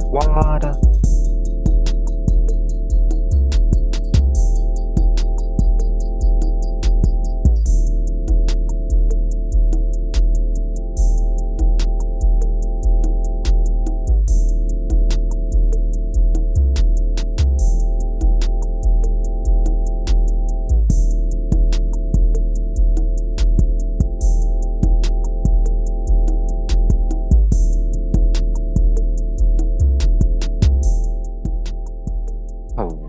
Water.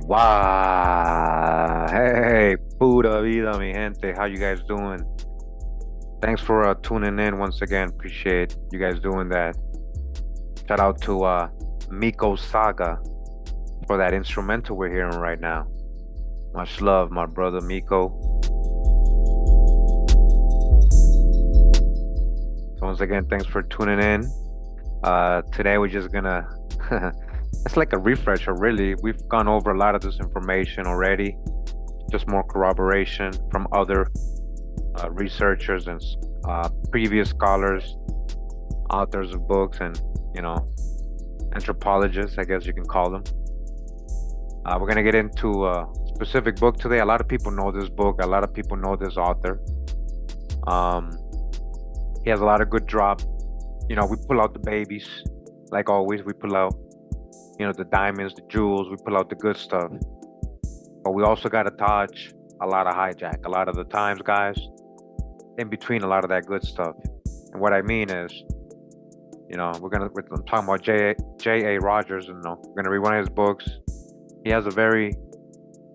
Wow. Hey, pura vida, mi gente. How you guys doing? Thanks for tuning in once again. Appreciate you guys doing that. Shout out to Miko Saga for that instrumental we're hearing right now. Much love, my brother Miko. So once again, thanks for tuning in. Today we're just gonna it's like a refresher, really. We've gone over a lot of this information already, just more corroboration from other researchers and previous scholars, authors of books, and anthropologists, I guess you can call them. We're gonna get into a specific book today. A lot of people know this book. A lot of people know this author. He has a lot of good drop. We pull out the babies, like always. We pull out the diamonds, the jewels. We pull out the good stuff, but we also got to touch a lot of hijack a lot of the times, guys, in between a lot of that good stuff. And what I mean is, I'm talking about J.A. Rogers, and we're gonna read one of his books. He has a very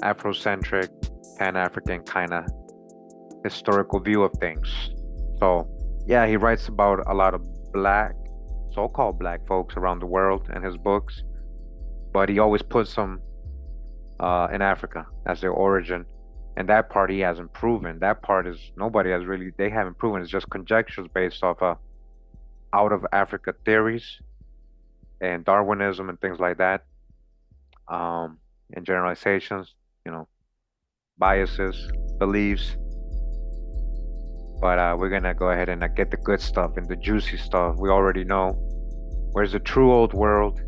Afrocentric, Pan-African kind of historical view of things. So yeah, he writes about a lot of so-called black folks around the world in his books, but he always puts them in Africa as their origin, and that part he hasn't proven. That part is they haven't proven. It's just conjectures based off out of Africa theories and Darwinism and things like that, and generalizations, biases, beliefs. But we're gonna go ahead and get the good stuff and the juicy stuff. We already know where's the true old world.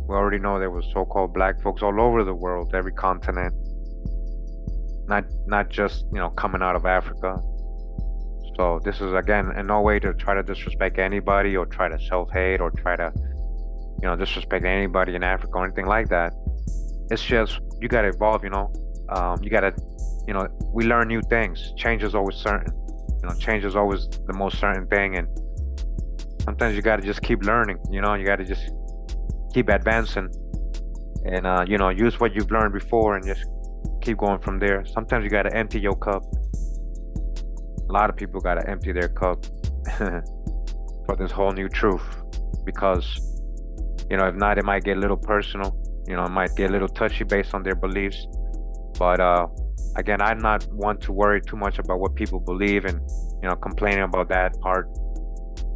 We already know there was so-called black folks all over the world, every continent, not just coming out of Africa. So this is, again, in no way to try to disrespect anybody or try to self-hate or try to disrespect anybody in Africa or anything like that. It's just you gotta evolve. You gotta we learn new things. Change is always certain. Change is always the most certain thing, and sometimes you gotta just keep learning. You gotta just keep advancing, and use what you've learned before and just keep going from there. Sometimes you gotta empty your cup. A lot of people gotta empty their cup for this whole new truth, because if not, it might get a little personal. It might get a little touchy based on their beliefs. But again, I'm not one to worry too much about what people believe and complaining about that part.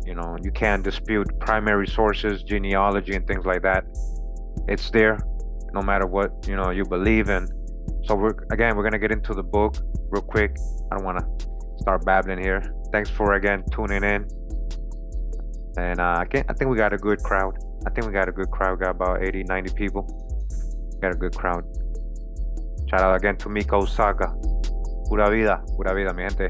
You can't dispute primary sources, genealogy, and things like that. It's there, no matter what you believe in. So we're gonna get into the book real quick. I don't want to start babbling here. Thanks for again tuning in. And I think we got a good crowd. We got about 80, 90 people. Got a good crowd. Shout out again to Miko Saga. Pura vida, mi gente.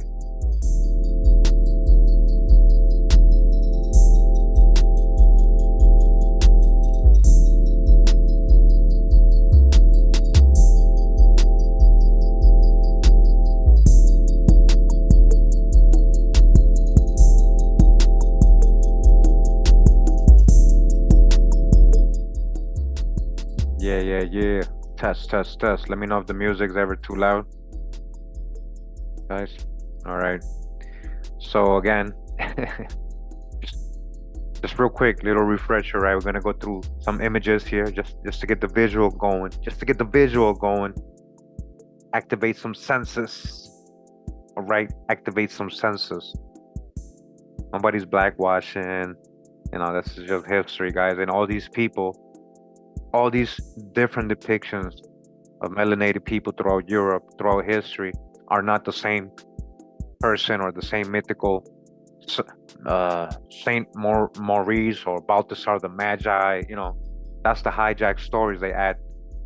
Yeah. Test. Let me know if the music's ever too loud, guys. All right. So again, just real quick, little refresher, right? We're gonna go through some images here, just to get the visual going. Activate some senses. All right, activate some senses. Nobody's blackwashing. This is just history, guys. And all these people, all these different depictions of melanated people throughout Europe, throughout history, are not the same person or the same mythical Saint Maurice or Balthasar the Magi. That's the hijack stories they add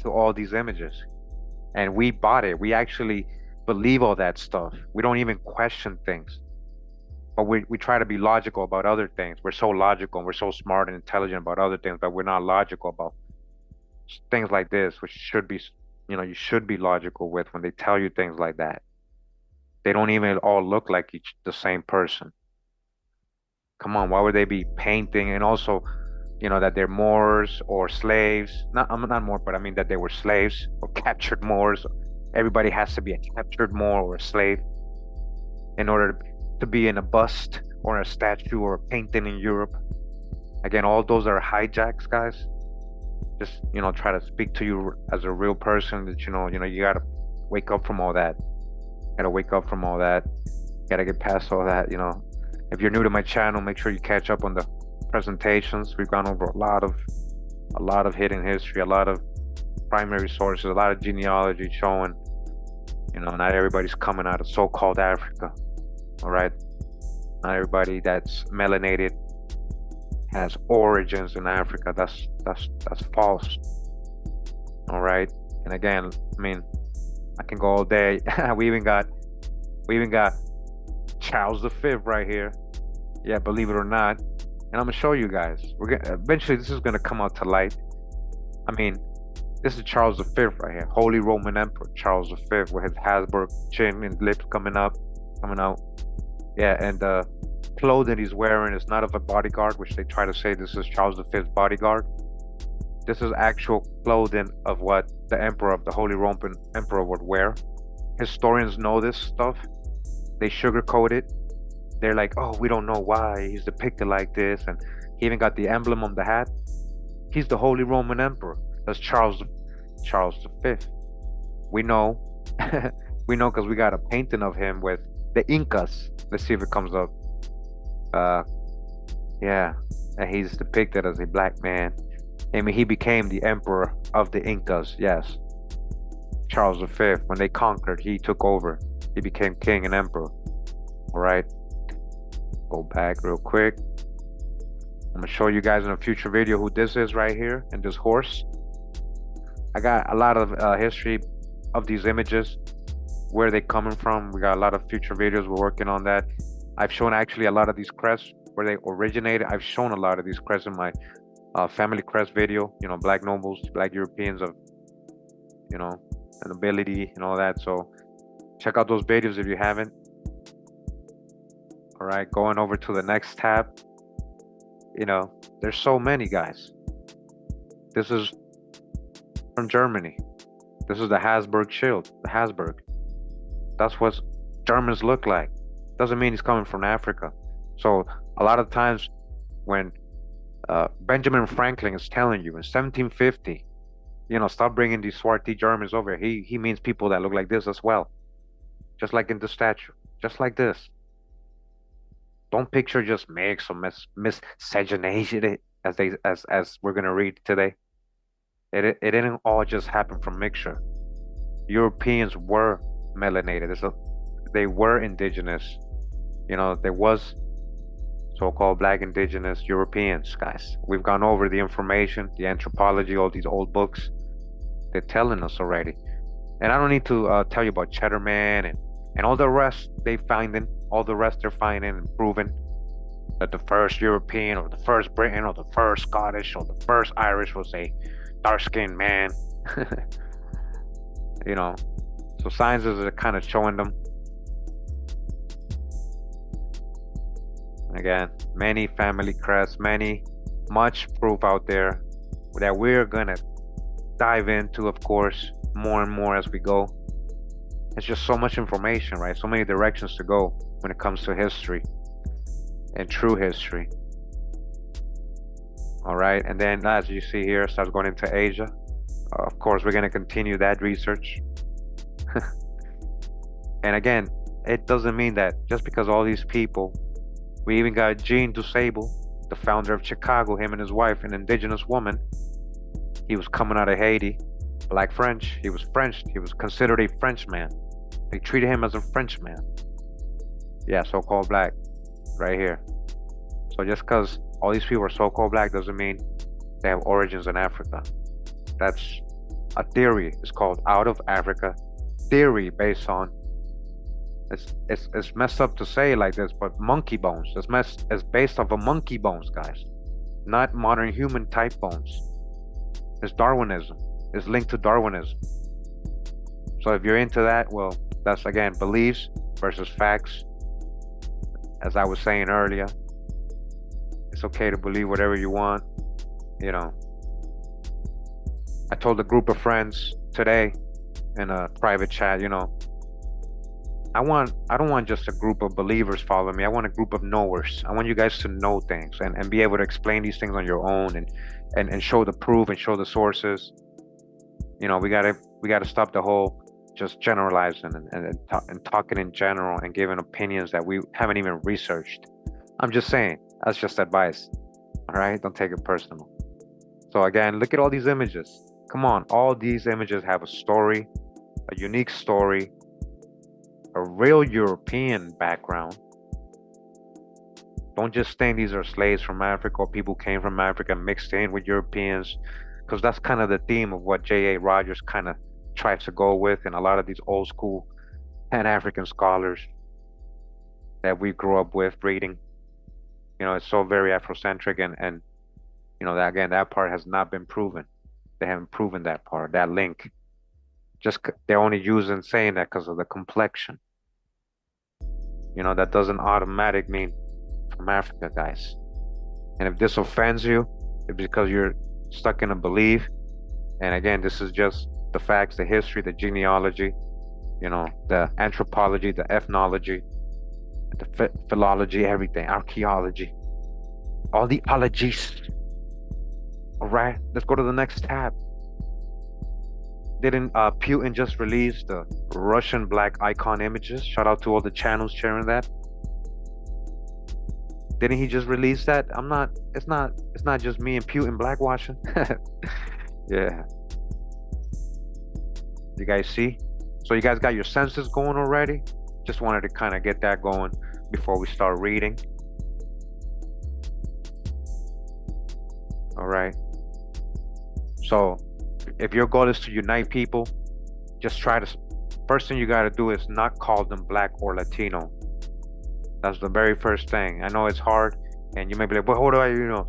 to all these images. And we bought it. We actually believe all that stuff. We don't even question things. But we try to be logical about other things. We're so logical and we're so smart and intelligent about other things, but we're not logical about things like this, which should be, you should be logical with when they tell you things like that. They don't even all look like the same person. Come on, why would they be painting? And also, that they're Moors or slaves. Not, I'm not Moor, but I mean that they were slaves or captured Moors. Everybody has to be a captured Moor or a slave in order to be in a bust or a statue or a painting in Europe. Again, all those are hijacks, guys. Just, try to speak to you as a real person that, you gotta wake up from all that. Gotta wake up from all that. Gotta get past all that, If you're new to my channel, make sure you catch up on the presentations. We've gone over a lot of hidden history, a lot of primary sources, a lot of genealogy showing, not everybody's coming out of so-called Africa. All right. Not everybody that's melanated has origins in Africa. That's false. All right. And again, I mean, I can go all day. we even got Charles V right here. Yeah, believe it or not. And I'm gonna show you guys. We're gonna eventually this is gonna come out to light. I mean, this is Charles V right here, Holy Roman Emperor Charles V, with his Habsburg chin and lips coming out. Yeah, and the clothing he's wearing is not of a bodyguard, which they try to say this is Charles V's bodyguard. This is actual clothing of what the emperor of the Holy Roman Emperor would wear. Historians know this stuff. They sugarcoat it. They're like, oh, we don't know why he's depicted like this, and he even got the emblem on the hat. He's the Holy Roman Emperor. That's Charles V. We know, we know because we got a painting of him with the Incas. Let's see if it comes up. Yeah, and he's depicted as a black man. I mean, he became the emperor of the Incas. Yes, Charles V. When they conquered, he took over. He became king and emperor. All right. Go back real quick. I'm gonna show you guys in a future video who this is right here, and this horse. I got a lot of history of these images, where they coming from. We got a lot of future videos. We're working on that. I've shown actually a lot of these crests where they originated. I've shown a lot of these crests in my family crest video. Black nobles, Black Europeans of, the nobility and all that. So check out those videos if you haven't. All right, going over to the next tab. There's so many, guys. This is from Germany. This is the Habsburg shield, the Habsburg. That's what Germans look like. Doesn't mean he's coming from Africa. So a lot of times when Benjamin Franklin is telling you in 1750, stop bringing these Swarthy Germans over here. He means people that look like this as well. Just like in the statue, just like this. Don't picture just mix or miscegenation as we're gonna read today. It didn't all just happen from mixture. Europeans were melanated. They were indigenous. There was so-called black indigenous Europeans, guys. We've gone over the information, the anthropology, all these old books. They're telling us already. And I don't need to tell you about Cheddar Man and all the rest they're finding and proving that the first European or the first Briton or the first Scottish or the first Irish was a dark-skinned man. So sciences are kind of showing them. Again, many family crests, much proof out there that we're gonna dive into, of course, more and more as we go. It's just so much information, right? So many directions to go when it comes to history and true history. All right, and then as you see here, starts going into Asia. Of course, we're going to continue that research. And again, it doesn't mean that just because all these people, we even got Jean Dusable, the founder of Chicago, him and his wife, an indigenous woman. He was coming out of Haiti, black French. He was French. He was considered a Frenchman. They treated him as a Frenchman. Yeah, so-called black, right here. So just because all these people are so-called black doesn't mean They have origins in Africa. That's a theory. It's called out of Africa theory based on it's messed up to say like this, but monkey bones. It's based off of monkey bones, guys, not modern human type bones. It's Darwinism. It's linked to Darwinism. So if you're into that, well, that's again beliefs versus facts. As I was saying earlier, it's okay to believe whatever you want. You know, I told a group of friends today in a private chat, I don't want just a group of believers following me. I want a group of knowers. I want you guys to know things and be able to explain these things on your own and show the proof and show the sources. We gotta stop the whole just generalizing and talking in general and giving opinions that we haven't even researched. I'm just saying, that's just advice. All right, don't take it personal. So again, look at all these images. Come on, all these images have a story, a unique story, a real European background. Don't just think these are slaves from Africa or people came from Africa mixed in with Europeans, because that's kind of the theme of what J.A. Rogers kind of tries to go with, and a lot of these old school Pan-African scholars that we grew up with reading. It's so very Afrocentric, and that again, that part has not been proven. They haven't proven that part, that link. Just they're only using saying that because of the complexion. That doesn't automatically mean from Africa, guys. And if this offends you, it's because you're stuck in a belief. And again, this is just the facts, the history, the genealogy, the anthropology, the ethnology, the philology, everything, archaeology, all the ologies. All right, let's go to the next tab. Didn't Putin just release the Russian black icon images? Shout out to all the channels sharing that. Didn't he just release that? It's not just me and Putin blackwashing. Yeah. You guys see? So you guys got your senses going already? Just wanted to kind of get that going before we start reading. All right. So if your goal is to unite people, just first thing you got to do is not call them black or Latino. That's the very first thing. I know it's hard, and you may be like, but what do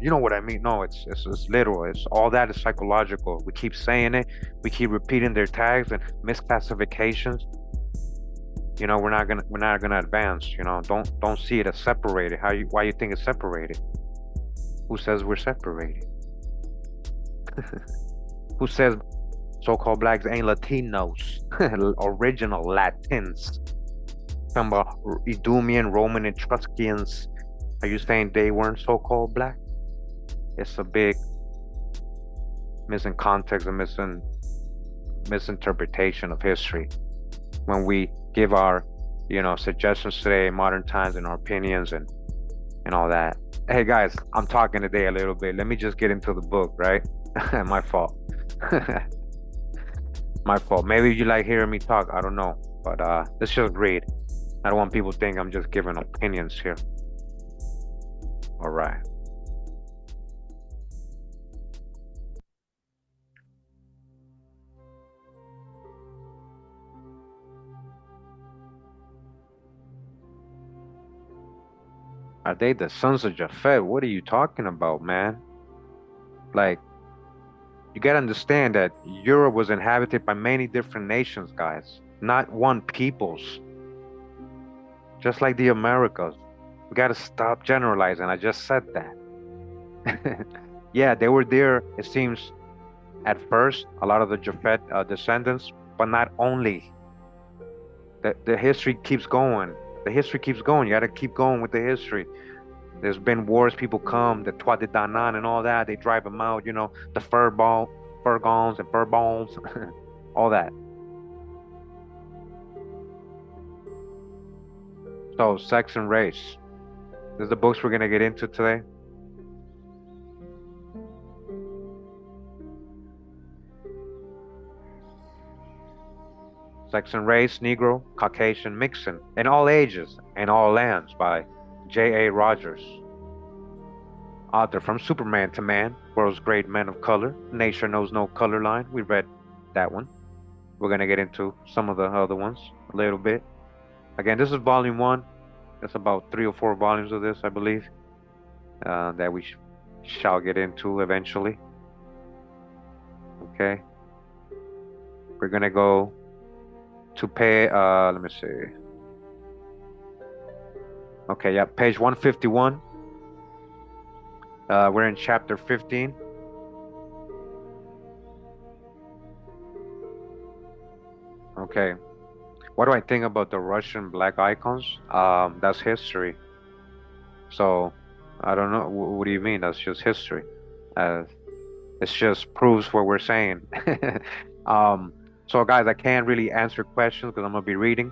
you know what I mean? No, it's literal. It's all that is psychological. We keep saying it. We keep repeating their tags and misclassifications. We're not gonna advance. Don't see it as separated. Why you think it's separated? Who says we're separated? Who says so-called blacks ain't Latinos? Original Latins. Talking about Edomian, Roman, Etruscans. Are you saying they weren't so-called black? It's a big missing context and misinterpretation of history when we give our suggestions today in modern times and our opinions and all that. Hey guys, I'm talking today a little bit. Let me just get into the book, right? My fault. My fault. Maybe you like hearing me talk, I don't know, but let's just read. I don't want people to think I'm just giving opinions here. All right. Are they the sons of Japhet? What are you talking about, man? Like, you gotta understand that Europe was inhabited by many different nations, guys, not one peoples. Just like the Americas. We gotta stop generalizing. I just said that. Yeah, they were there, it seems, at first, a lot of the Japhet descendants, but not only. The history keeps going. The history keeps going. You gotta keep going with the history. There's been wars, people come, the Trois de Danann and all that, they drive them out, the Furgons and Bourbons, all that. So, sex and race. These are the books we're going to get into today. Sex and Race, Negro, Caucasian Mixing, in All Ages and All Lands by J.A. Rogers. Author From Superman to Man, World's Great Men of Color, Nature Knows No Color Line. We read that one. We're going to get into some of the other ones a little bit. Again, this is volume one. There's about 3 or 4 volumes of this, I believe, that we shall get into eventually. Okay. We're going to go to let me see. Okay, yeah, page 151. We're in chapter 15. Okay. What do I think about the Russian black icons? That's history. So I don't know. What do you mean? That's just history. It just proves what we're saying. So guys, I can't really answer questions because I'm gonna be reading.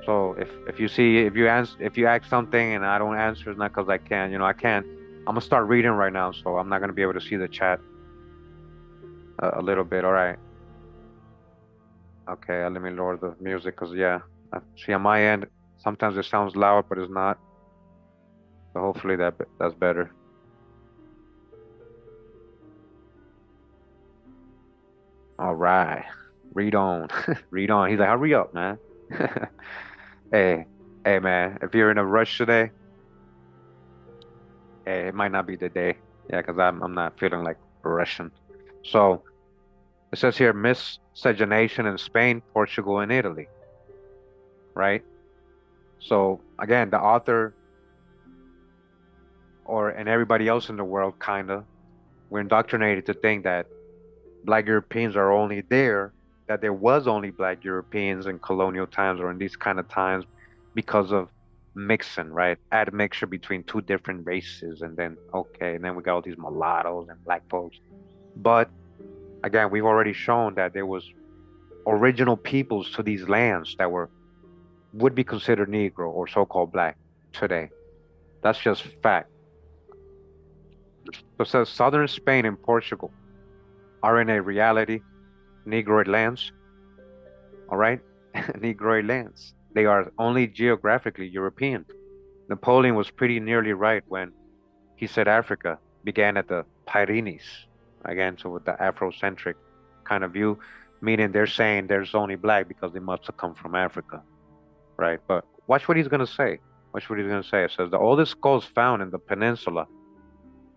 So if you ask something and I don't answer, it's not because I can't. I can't. I'm gonna start reading right now, so I'm not gonna be able to see the chat a little bit. All right. Okay. Let me lower the music because yeah, see on my end sometimes it sounds loud, but it's not. So hopefully that's better. All right. Read on. Read on. He's like, hurry up, man. Hey, hey, man. If you're in a rush today, hey, it might not be the day. Yeah, because I'm not feeling like rushing. So it says here miscegenation in Spain, Portugal, and Italy. Right? So again, the author and everybody else in the world kinda, we're indoctrinated to think that black Europeans are only there, that there was only black Europeans in colonial times or in these kind of times because of mixing, right? Admixture between two different races, and then okay, and then we got all these mulattoes and black folks. But again, we've already shown that there was original peoples to these lands that would be considered Negro or so-called black today. That's just fact. So it says southern Spain and Portugal are in a reality Negroid lands, all right? Negroid lands. They are only geographically European. Napoleon was pretty nearly right when he said Africa began at the Pyrenees. Again, so with the Afrocentric kind of view, meaning they're saying there's only black because they must have come from Africa, right? But watch what he's going to say. Watch what he's going to say. It says the oldest skulls found in the peninsula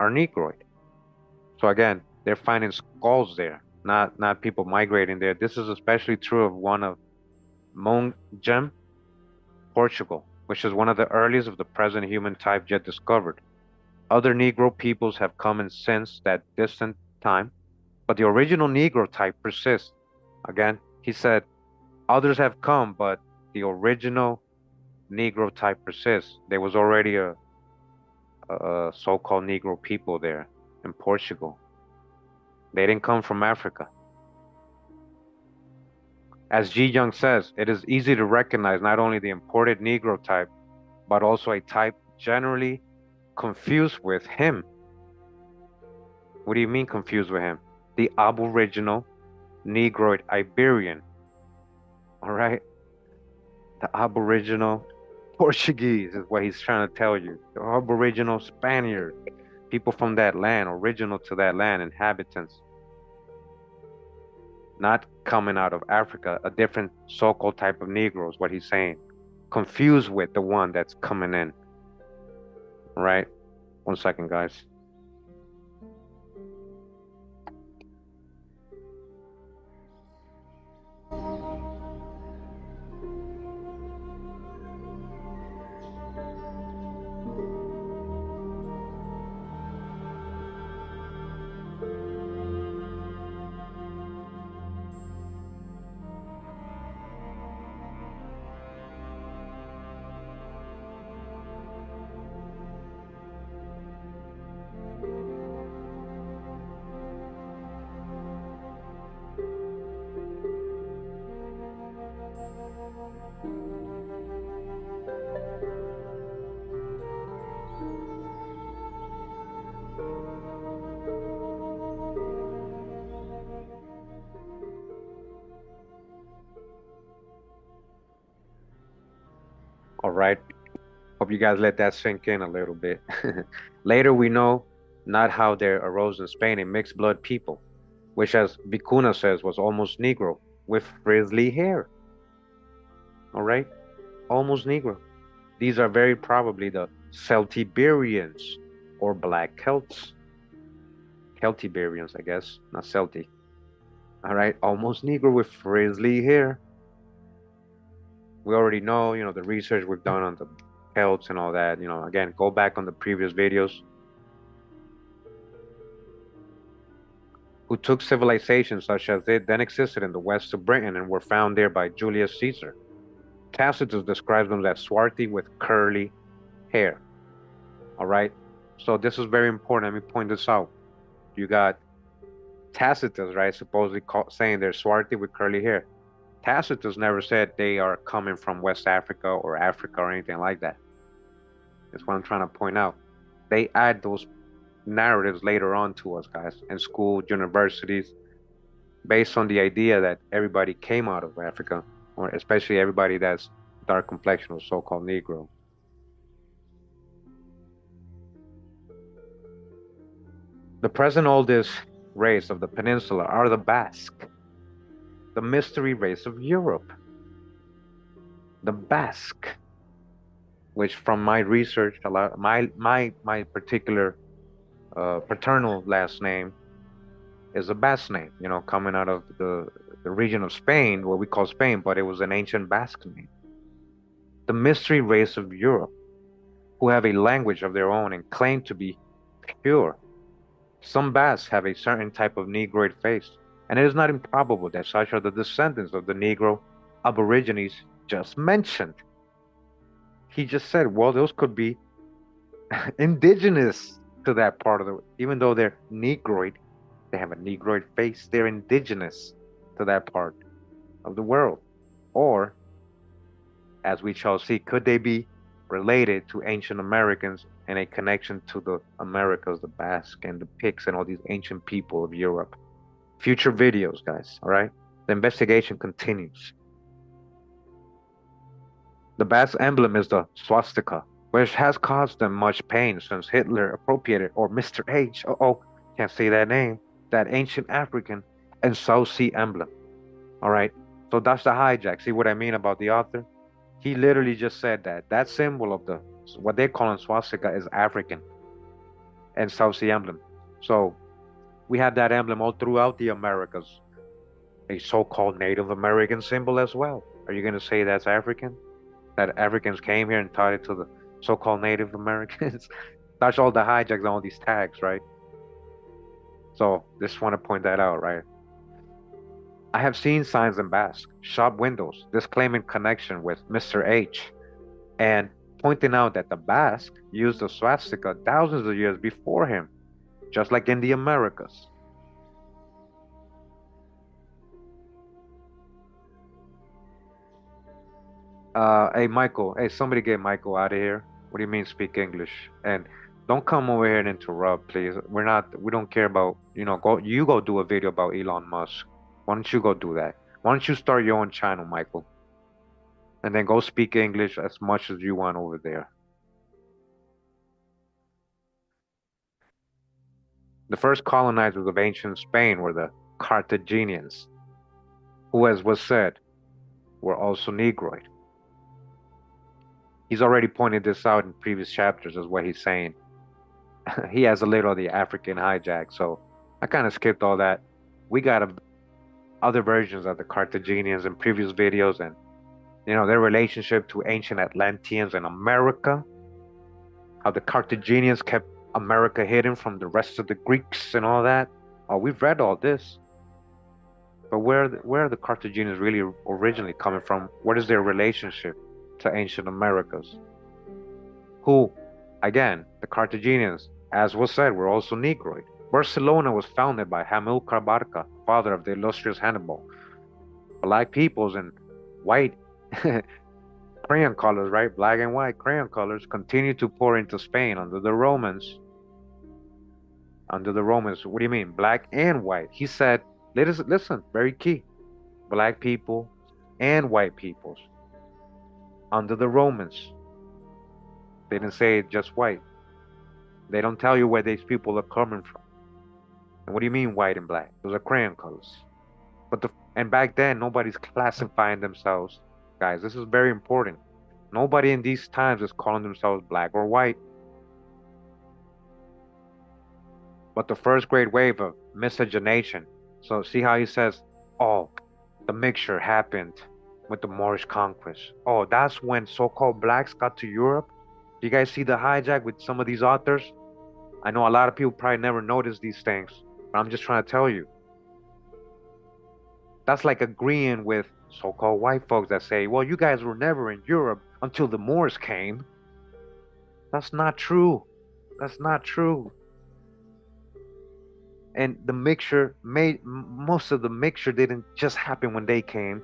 are Negroid. So again, they're finding skulls there, not people migrating there. This is especially true of one of Mongem, Portugal, which is one of the earliest of the present human type yet discovered. Other Negro peoples have come in since that distant time, but the original Negro type persists. Again, he said, others have come, but the original Negro type persists. There was already a so-called Negro people there in Portugal. They didn't come from Africa. As G. Young says, it is easy to recognize not only the imported Negro type, but also a type generally confused with him. What do you mean confused with him? The aboriginal Negroid Iberian. All right? The aboriginal Portuguese is what he's trying to tell you. The aboriginal Spaniard, people from that land, original to that land, inhabitants. Not coming out of Africa, a different so-called type of Negroes, what he's saying. Confused with the one that's coming in. All right? 1 second, guys. All right. Hope you guys let that sink in a little bit. Later, we know not how they arose in Spain, a mixed blood people, which, as Vicuna says, was almost Negro with frizzly hair. All right, almost Negro. These are very probably the Celtiberians or Black Celts. Celtiberians, I guess, not Celti. All right, almost Negro with frizzly hair. We already know, the research we've done on the Celts and all that. Again, go back on the previous videos. Who took civilizations such as it then existed in the west of Britain and were found there by Julius Caesar. Tacitus describes them as swarthy with curly hair. All right, so this is very important. Let me point this out. You got Tacitus, right, supposedly saying they're swarthy with curly hair. Tacitus never said they are coming from West Africa or Africa or anything like that. That's what I'm trying to point out. They add those narratives later on to us, guys, in school, universities, based on the idea that everybody came out of Africa, or especially everybody that's dark complexion or so-called Negro. The present oldest race of the peninsula are the Basque, the mystery race of Europe. The Basque, which from my research, my particular paternal last name is a Basque name, coming out of the region of Spain, what we call Spain, but it was an ancient Basque name. The mystery race of Europe, who have a language of their own and claim to be pure. Some Basques have a certain type of Negroid face, and it is not improbable that such are the descendants of the Negro aborigines just mentioned. He just said, well, those could be indigenous to that part of the, even though they're Negroid, they have a Negroid face, they're indigenous to that part of the world. Or, as we shall see, could they be related to ancient Americans and a connection to the Americas, the Basque and the Picts and all these ancient people of Europe? Future videos, guys, all right? The investigation continues. The Basque emblem is the swastika, which has caused them much pain since Hitler appropriated, or Mr. H, can't say that name, that ancient African and South Sea emblem. All right, so that's the hijack. See what I mean about the author? He literally just said that symbol of the, what they call in swastika, is African and South Sea emblem. So we have that emblem all throughout the Americas, a so-called Native American symbol as well. Are you going to say that's African? That Africans came here and taught it to the so-called Native Americans? That's all the hijacks on all these tags, right? So just want to point that out, right? I have seen signs in Basque, shop windows, disclaiming connection with Mr. H, and pointing out that the Basque used the swastika thousands of years before him, just like in the Americas. Hey Michael, hey, somebody get Michael out of here. What do you mean speak English? And don't come over here and interrupt, please. We don't care about, go do a video about Elon Musk. Why don't you go do that? Why don't you start your own channel, Michael? And then go speak English as much as you want over there. The first colonizers of ancient Spain were the Carthaginians, who, as was said, were also Negroid. He's already pointed this out in previous chapters, is what he's saying. He has a little of the African hijack, so I kind of skipped all that. We got other versions of the Carthaginians in previous videos, and their relationship to ancient Atlanteans in America, how the Carthaginians kept America hidden from the rest of the Greeks and all that. Oh, we've read all this. But where are the Carthaginians really originally coming from? What is their relationship to ancient Americas? Who, again, the Carthaginians, as was said, were also Negroid. Barcelona was founded by Hamilcar Barca, father of the illustrious Hannibal. Black peoples and white crayon colors, right? Black and white crayon colors continued to pour into Spain under the Romans. Under the Romans, what do you mean? Black and white. He said, listen, very key. Black people and white peoples under the Romans. They didn't say just white. They don't tell you where these people are coming from. And what do you mean white and black? Those are crayon colors. And back then nobody's classifying themselves. Guys, this is very important. Nobody in these times is calling themselves black or white. But the first great wave of miscegenation. So see how he says, oh, the mixture happened with the Moorish conquest. Oh, that's when so-called blacks got to Europe. Do you guys see the hijack with some of these authors? I know a lot of people probably never noticed these things, but I'm just trying to tell you. That's like agreeing with so-called white folks that say, well, you guys were never in Europe until the Moors came. That's not true. That's not true. And the mixture most of the mixture didn't just happen when they came.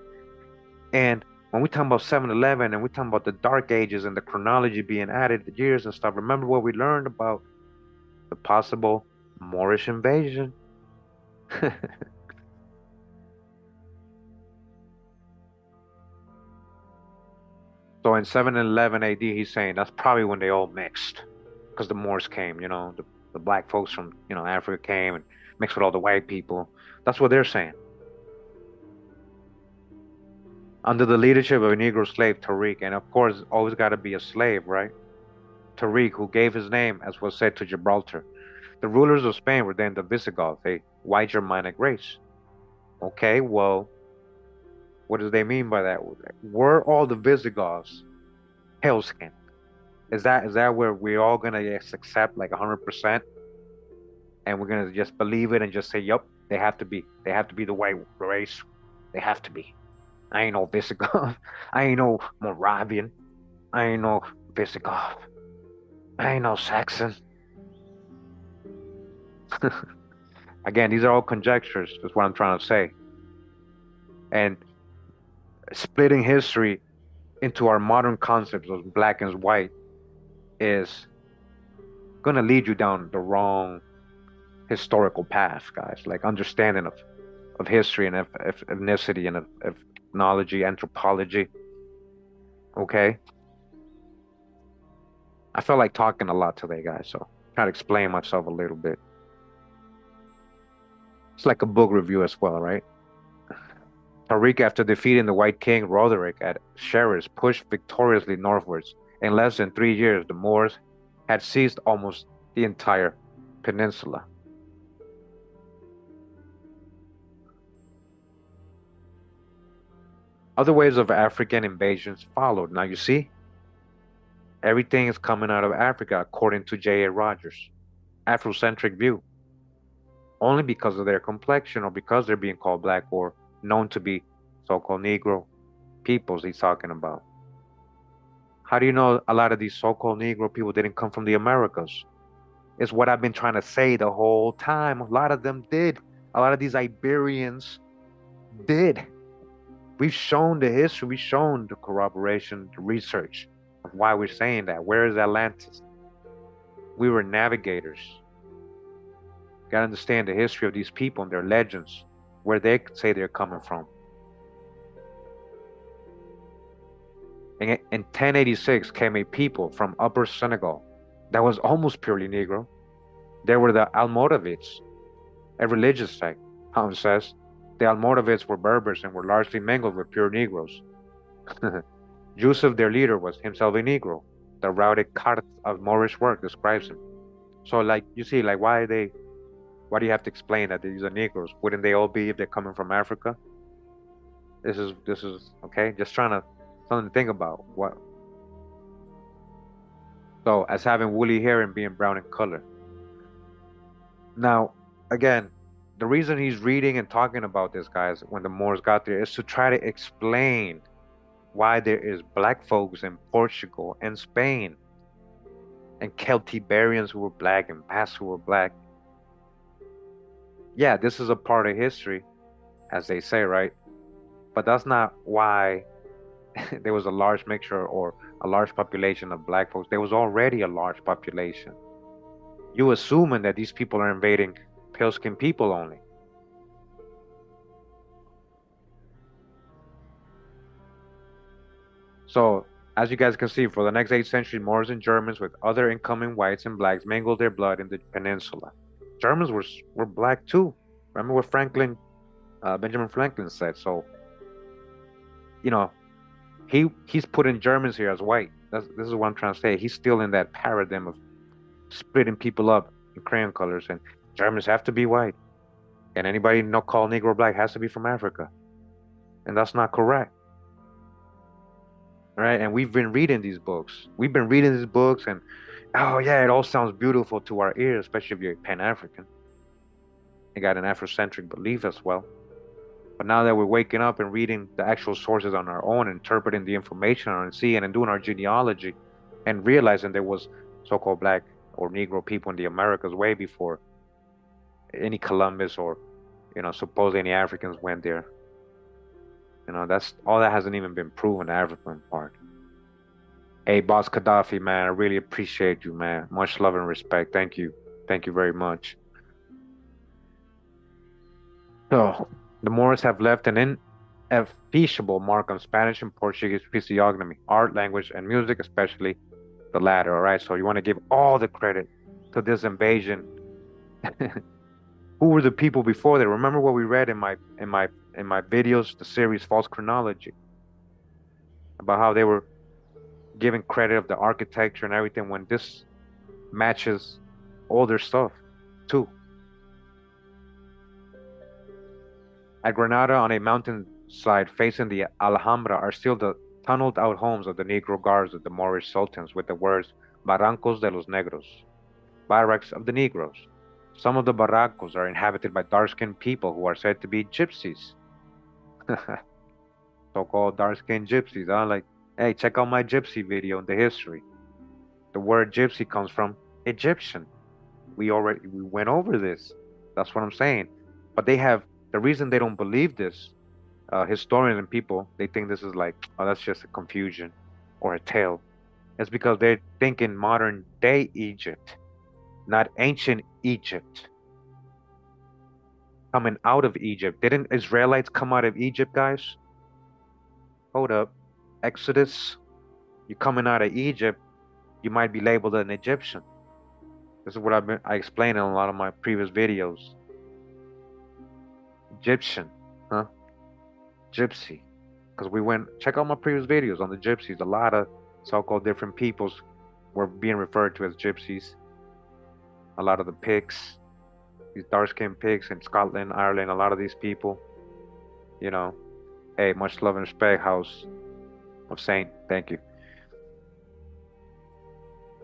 And when we talk about 7-Eleven and we talk about the dark ages and the chronology being added, the years and stuff, remember what we learned about the possible Moorish invasion? So in 7-Eleven AD, he's saying that's probably when they all mixed because the Moors came, the black folks from, Africa came and mixed with all the white people. That's what they're saying. Under the leadership of a Negro slave, Tariq, and of course, always got to be a slave, right? Tariq, who gave his name, as was said, to Gibraltar. The rulers of Spain were then the Visigoths, a white Germanic race. Okay, well, what do they mean by that? Were all the Visigoths pale skinned? Is that where we're all gonna just accept like 100%, and we're gonna just believe it and just say, "Yup, they have to be the white race. They have to be." I ain't no Visigoth. I ain't no Moravian. I ain't no Visigoth. I ain't no Saxon. Again, these are all conjectures. That's what I'm trying to say. And splitting history into our modern concepts of black and white is going to lead you down the wrong historical path, guys. Like understanding of history and of ethnicity and of ethnology, anthropology. Okay? I felt like talking a lot today, guys, so try to explain myself a little bit. It's like a book review as well, right? Tariq, after defeating the White King Roderick at Xeres, pushed victoriously northwards. In less than 3 years, the Moors had seized almost the entire peninsula. Other waves of African invasions followed. Now you see, everything is coming out of Africa, according to J.A. Rogers. Afrocentric view. Only because of their complexion or because they're being called black or known to be so-called Negro peoples he's talking about. How do you know a lot of these so-called Negro people didn't come from the Americas? It's what I've been trying to say the whole time. A lot of them did. A lot of these Iberians did. We've shown the history, we've shown the corroboration, the research of why we're saying that. Where is Atlantis? We were navigators. Got to understand the history of these people and their legends, where they say they're coming from. In 1086 came a people from Upper Senegal that was almost purely Negro. They were the Almoravids, a religious sect, how it says. The Almoravids were Berbers and were largely mingled with pure Negroes. Yusuf, their leader, was himself a Negro. The routed cart of Moorish work describes him. So, like, you see, like, why do you have to explain that these are Negroes? Wouldn't they all be if they're coming from Africa? This is okay. Just trying to something to think about. What? So, as having woolly hair and being brown in color. Now, again, the reason he's reading and talking about this, guys, when the Moors got there, is to try to explain why there is black folks in Portugal and Spain, and Celtiberians who were black and Basques who were black. Yeah, this is a part of history, as they say, right? But that's not why there was a large mixture or a large population of black folks. There was already a large population. You assuming that these people are invading pale-skinned people only. So As you guys can see, for the next 8th century, Moors and Germans with other incoming whites and blacks mingled their blood in the peninsula. Germans were black too. Remember what Benjamin Franklin said. So, you know, he's putting Germans here as white. This is what I'm trying to say. He's still in that paradigm of splitting people up in crayon colors, and Germans have to be white, and anybody not called Negro black has to be from Africa, and that's not correct, right? And we've been reading these books. We've been reading these books, and oh yeah, it all sounds beautiful to our ears, especially if you're Pan-African. You got an Afrocentric belief as well. But now that we're waking up and reading the actual sources on our own, interpreting the information and seeing and doing our genealogy, and realizing there was so-called black or Negro people in the Americas way before any Columbus or, supposedly any Africans went there. That's all that hasn't even been proven, the African part. Hey, Boss Gaddafi, man, I really appreciate you, man. Much love and respect. Thank you. Thank you very much. So, the Moors have left an ineffaceable mark on Spanish and Portuguese physiognomy, art, language, and music, especially the latter. All right, so you want to give all the credit to this invasion. Who were the people before that? Remember what we read in my videos, the series False Chronology, about how they were giving credit of the architecture and everything when this matches older stuff too. At Granada, on a mountainside facing the Alhambra, are still the tunneled out homes of the Negro guards of the Moorish sultans with the words Barrancos de los Negros, barracks of the Negroes. Some of the barrancos are inhabited by dark-skinned people who are said to be gypsies. So-called dark-skinned gypsies, huh? Like, hey, check out my gypsy video in the history. The word gypsy comes from Egyptian. We went over this. That's what I'm saying. But the reason they don't believe this, historians and people, they think this is like, oh, that's just a confusion or a tale. It's because they're thinking modern day Egypt, not ancient Egypt. Coming out of Egypt. Didn't Israelites come out of Egypt, guys? Hold up. Exodus, you're coming out of Egypt, you might be labeled an Egyptian. This is what I explained in a lot of my previous videos. Egyptian, huh? Gypsy. Because check out my previous videos on the gypsies. A lot of so-called different peoples were being referred to as gypsies. A lot of the pigs, these dark-skinned pigs in Scotland, Ireland, a lot of these people, hey, much love and respect, House of Saint. Thank you.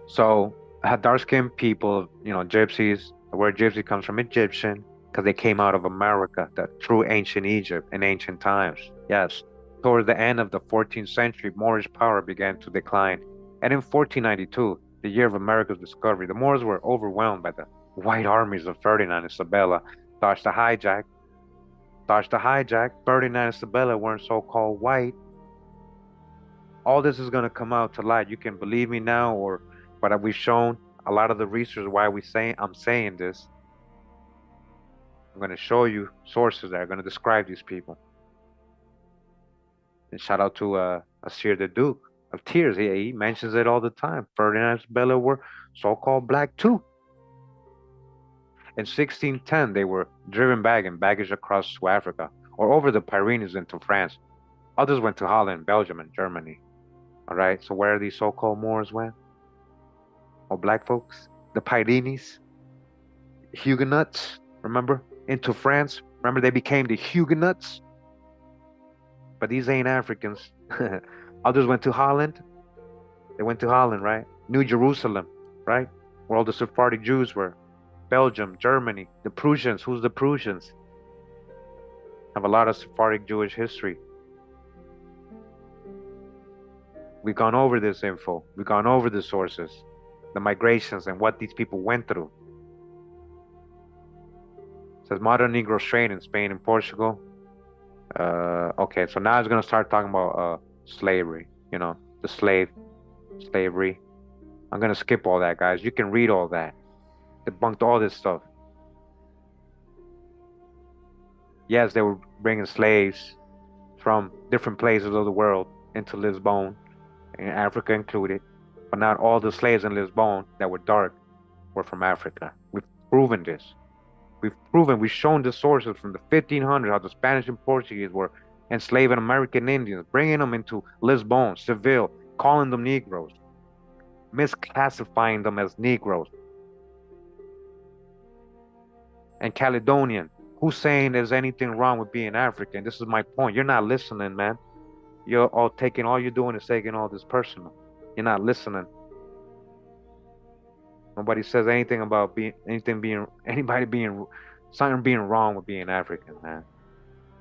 So, dark-skinned people, gypsies, the word gypsy comes from Egyptian, because they came out of America, the true ancient Egypt in ancient times. Yes. Towards the end of the 14th century, Moorish power began to decline. And in 1492, the year of America's discovery, the Moors were overwhelmed by the white armies of Ferdinand and Isabella. Dodge the hijack. Ferdinand and Isabella weren't so-called white. All this is going to come out to light. You can believe me now, but we've shown a lot of the research why I'm saying this. I'm going to show you sources that are going to describe these people. And shout out to Asir the Duke of Tears. He mentions it all the time. Ferdinand and Isabella were so-called black too. In 1610, they were driven back in baggage across to Africa or over the Pyrenees into France. Others went to Holland, Belgium, and Germany. All right, so where are these so-called Moors went? Or black folks? The Pyrenees? Huguenots, remember? Into France. Remember, they became the Huguenots? But these ain't Africans. Others went to Holland. They went to Holland, right? New Jerusalem, right? Where all the Sephardic Jews were. Belgium, Germany, the Prussians. Who's the Prussians? Have a lot of Sephardic Jewish history. We've gone over this info. We've gone over the sources, the migrations, and what these people went through. It says modern Negro strain in Spain and Portugal. Okay, so now it's going to start talking about slavery, the slavery. I'm going to skip all that, guys. You can read all that. Debunked all this stuff. Yes, they were bringing slaves from different places of the world into Lisbon, and Africa included, but not all the slaves in Lisbon that were dark were from Africa. We've proven this. We've shown the sources from the 1500s how the Spanish and Portuguese were enslaving American Indians, bringing them into Lisbon, Seville, calling them Negroes, misclassifying them as Negroes. And Caledonian, who's saying there's anything wrong with being African? This is my point. You're not listening, man. All you're doing is taking all this personal. You're not listening. Nobody says anything about something being wrong with being African, man.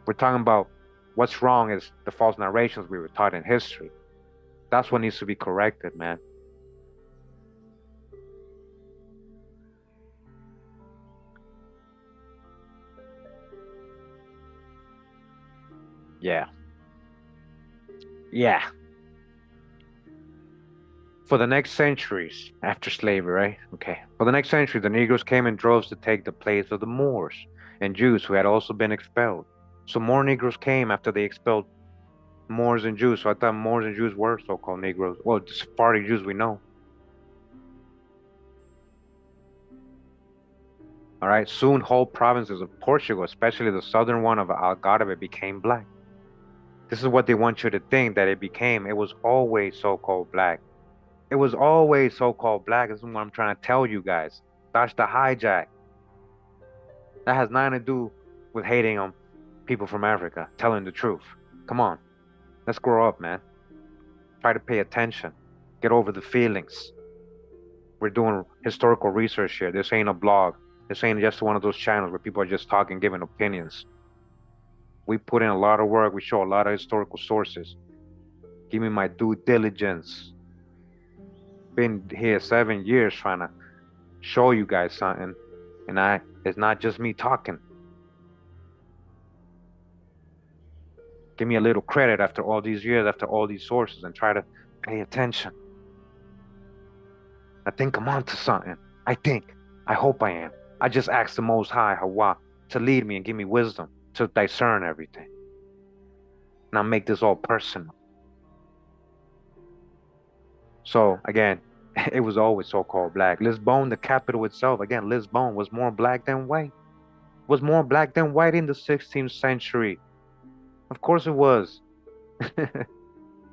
We're talking about what's wrong is the false narrations we were taught in history. That's what needs to be corrected, man. Yeah. Yeah. For the next centuries after slavery, right? Okay. For the next century, the Negroes came in droves to take the place of the Moors and Jews who had also been expelled. So more Negroes came after they expelled Moors and Jews. So I thought Moors and Jews were so-called Negroes. Well, the Sephardic Jews we know. All right. Soon, whole provinces of Portugal, especially the southern one of Algarve, became black. This is what they want you to think that it became. It was always so-called black. It was always so-called black. This is what I'm trying to tell you guys. That's the hijack. That has nothing to do with hating on people from Africa, telling the truth. Come on. Let's grow up, man. Try to pay attention. Get over the feelings. We're doing historical research here. This ain't a blog. This ain't just one of those channels where people are just talking, giving opinions. We put in a lot of work. We show a lot of historical sources. Give me my due diligence. Been here 7 years trying to show you guys something, and it's not just me talking. Give me a little credit after all these years, after all these sources, and try to pay attention. I think I'm onto something. I hope I am. I just ask the Most High, Hawa, to lead me and give me wisdom to discern everything. Now make this all personal. So again, it was always so-called black. Lisbon, the capital itself, again, Lisbon was more black than white. Was more black than white in the 16th century. Of course it was.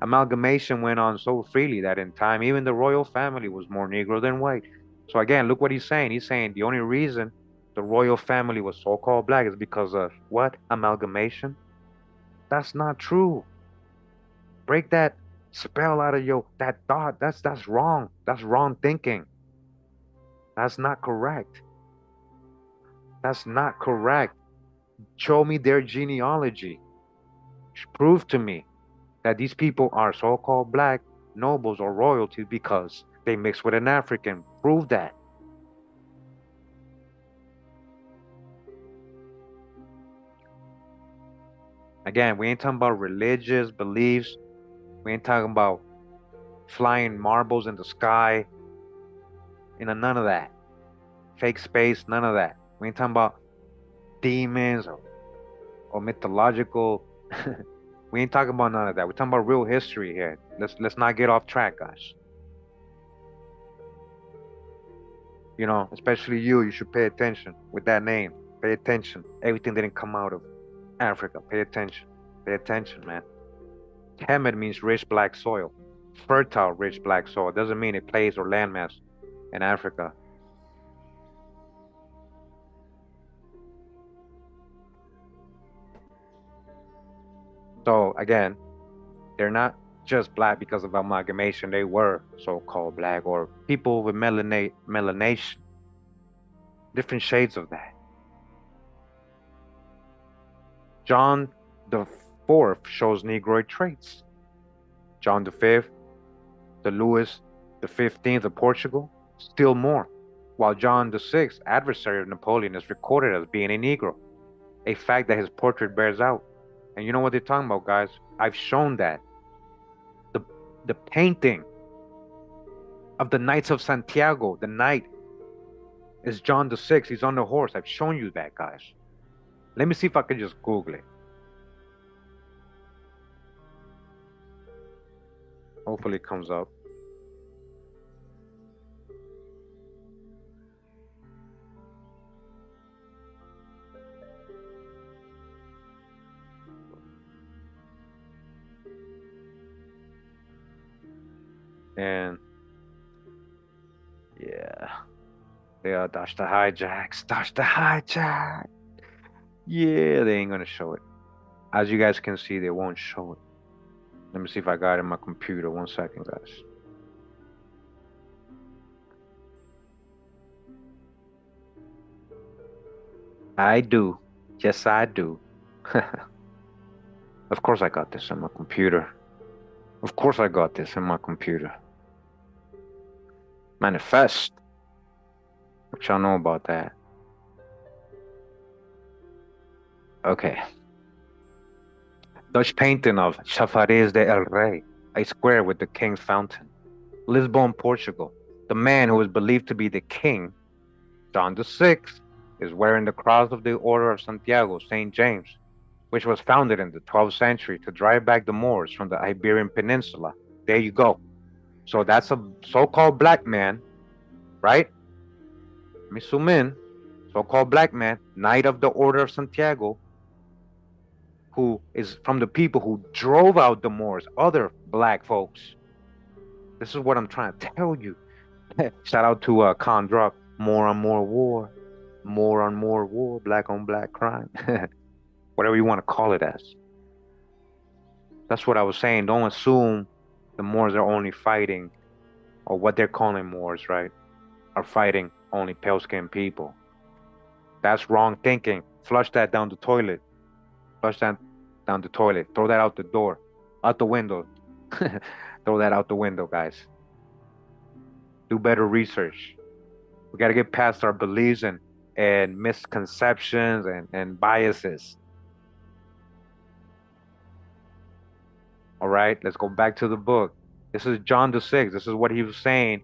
Amalgamation went on so freely that in time, even the royal family was more Negro than white. So again, look what he's saying. He's saying the only reason the royal family was so-called black is because of what? Amalgamation? That's not true. Break that spell out of that thought. That's wrong. That's wrong thinking. That's not correct. That's not correct. Show me their genealogy. Prove to me that these people are so-called black nobles or royalty because they mix with an African. Prove that. Again, we ain't talking about religious beliefs. We ain't talking about flying marbles in the sky. None of that. Fake space, none of that. We ain't talking about demons or mythological. We ain't talking about none of that. We're talking about real history here. Let's not get off track, guys. You know, especially you should pay attention with that name. Pay attention. Everything didn't come out of Africa. Pay attention. Pay attention, man. Kemet means rich black soil. Fertile rich black soil. Doesn't mean a place or landmass in Africa. So again, they're not just black because of amalgamation. They were so-called black, or people with melanation. Different shades of that. John the Fourth shows Negroid traits. John the Fifth, the Louis the 15th of Portugal, still more. While John the Sixth, adversary of Napoleon, is recorded as being a Negro, a fact that his portrait bears out. And you know what they're talking about, guys? I've shown that. The painting of the Knights of Santiago, the knight, is John the Sixth. He's on the horse. I've shown you that, guys. Let me see if I can just Google it. Hopefully it comes up. And yeah. Yeah, dodge the hijacks. Dodge the hijack. Yeah, they ain't gonna show it. As you guys can see, they won't show it. Let me see if I got it in my computer. 1 second, guys. I do. Yes, I do. Of course I got this on my computer. Of course I got this in my computer. Manifest. What y'all know about that? Okay. Dutch painting of Chafariz de El Rey, a square with the king's fountain. Lisbon, Portugal. The man who is believed to be the king, John VI, is wearing the cross of the Order of Santiago, St. James, which was founded in the 12th century to drive back the Moors from the Iberian Peninsula. There you go. So that's a so-called black man, right? Let me zoom in. So-called black man, Knight of the Order of Santiago, who is from the people who drove out the Moors, other black folks. This is what I'm trying to tell you. Shout out to Con Drop. More on more war. More on more war. Black on black crime. Whatever you want to call it as. That's what I was saying. Don't assume the Moors are only fighting, or what they're calling Moors, right? Are fighting only pale-skinned people. That's wrong thinking. Flush that down the toilet. Flush that down the toilet. Throw that out the door. Out the window. Throw that out the window, guys. Do better research. We got to get past our beliefs and misconceptions and biases. All right, let's go back to the book. This is John VI. This is what he was saying,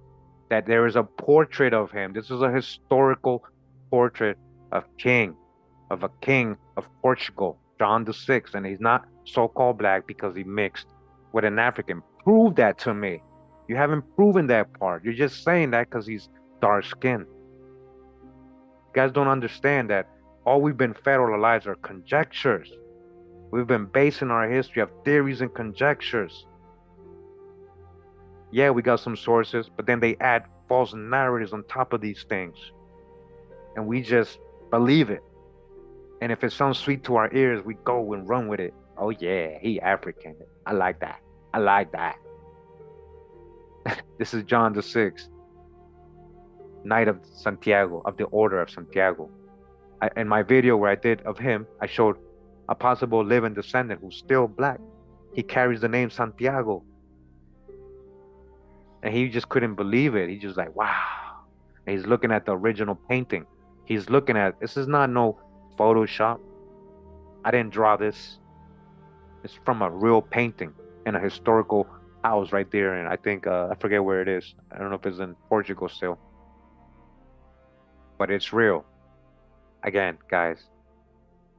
that there is a portrait of him. This is a historical portrait of a king of Portugal, John VI. And he's not so-called black because he mixed with an African. Prove that to me. You haven't proven that part. You're just saying that because he's dark-skinned. You guys don't understand that all we've been fed all our lives are conjectures. We've been basing our history of theories and conjectures. Yeah, we got some sources, but then they add false narratives on top of these things. And we just believe it. And if it sounds sweet to our ears, we go and run with it. Oh yeah, he African. I like that. I like that. This is John VI, Knight of Santiago, of the Order of Santiago. In my video where I did of him, I showed a possible living descendant who's still black. He carries the name Santiago. And he just couldn't believe it. He's just like, wow. And he's looking at the original painting. He's looking at, this is not no Photoshop. I didn't draw this. It's from a real painting in a historical house right there. And I think, I forget where it is. I don't know if it's in Portugal still. But it's real. Again, guys,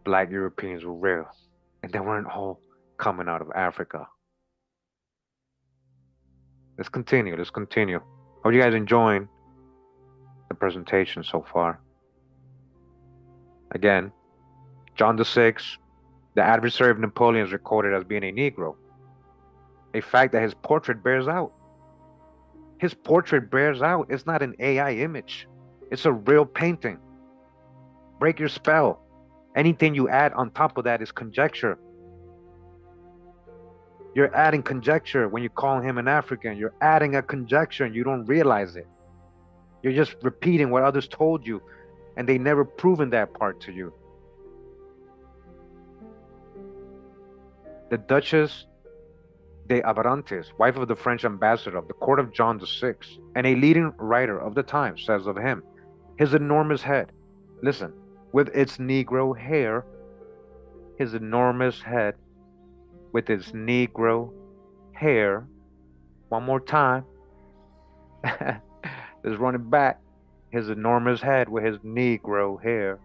black Europeans were real. And they weren't all coming out of Africa. Let's continue. Let's continue. Hope you guys enjoying the presentation so far. Again, John VI, the adversary of Napoleon, is recorded as being a Negro. A fact that his portrait bears out. His portrait bears out. It's not an AI image. It's a real painting. Break your spell. Anything you add on top of that is conjecture. You're adding conjecture when you call him an African. You're adding a conjecture and you don't realize it. You're just repeating what others told you, and they never proven that part to you. The Duchess de Abrantes, wife of the French ambassador of the court of John VI, and a leading writer of the time, says of him, his enormous head, listen, with its Negro hair, his enormous head, with its Negro hair, one more time, let's run it back, his enormous head with his Negro hair,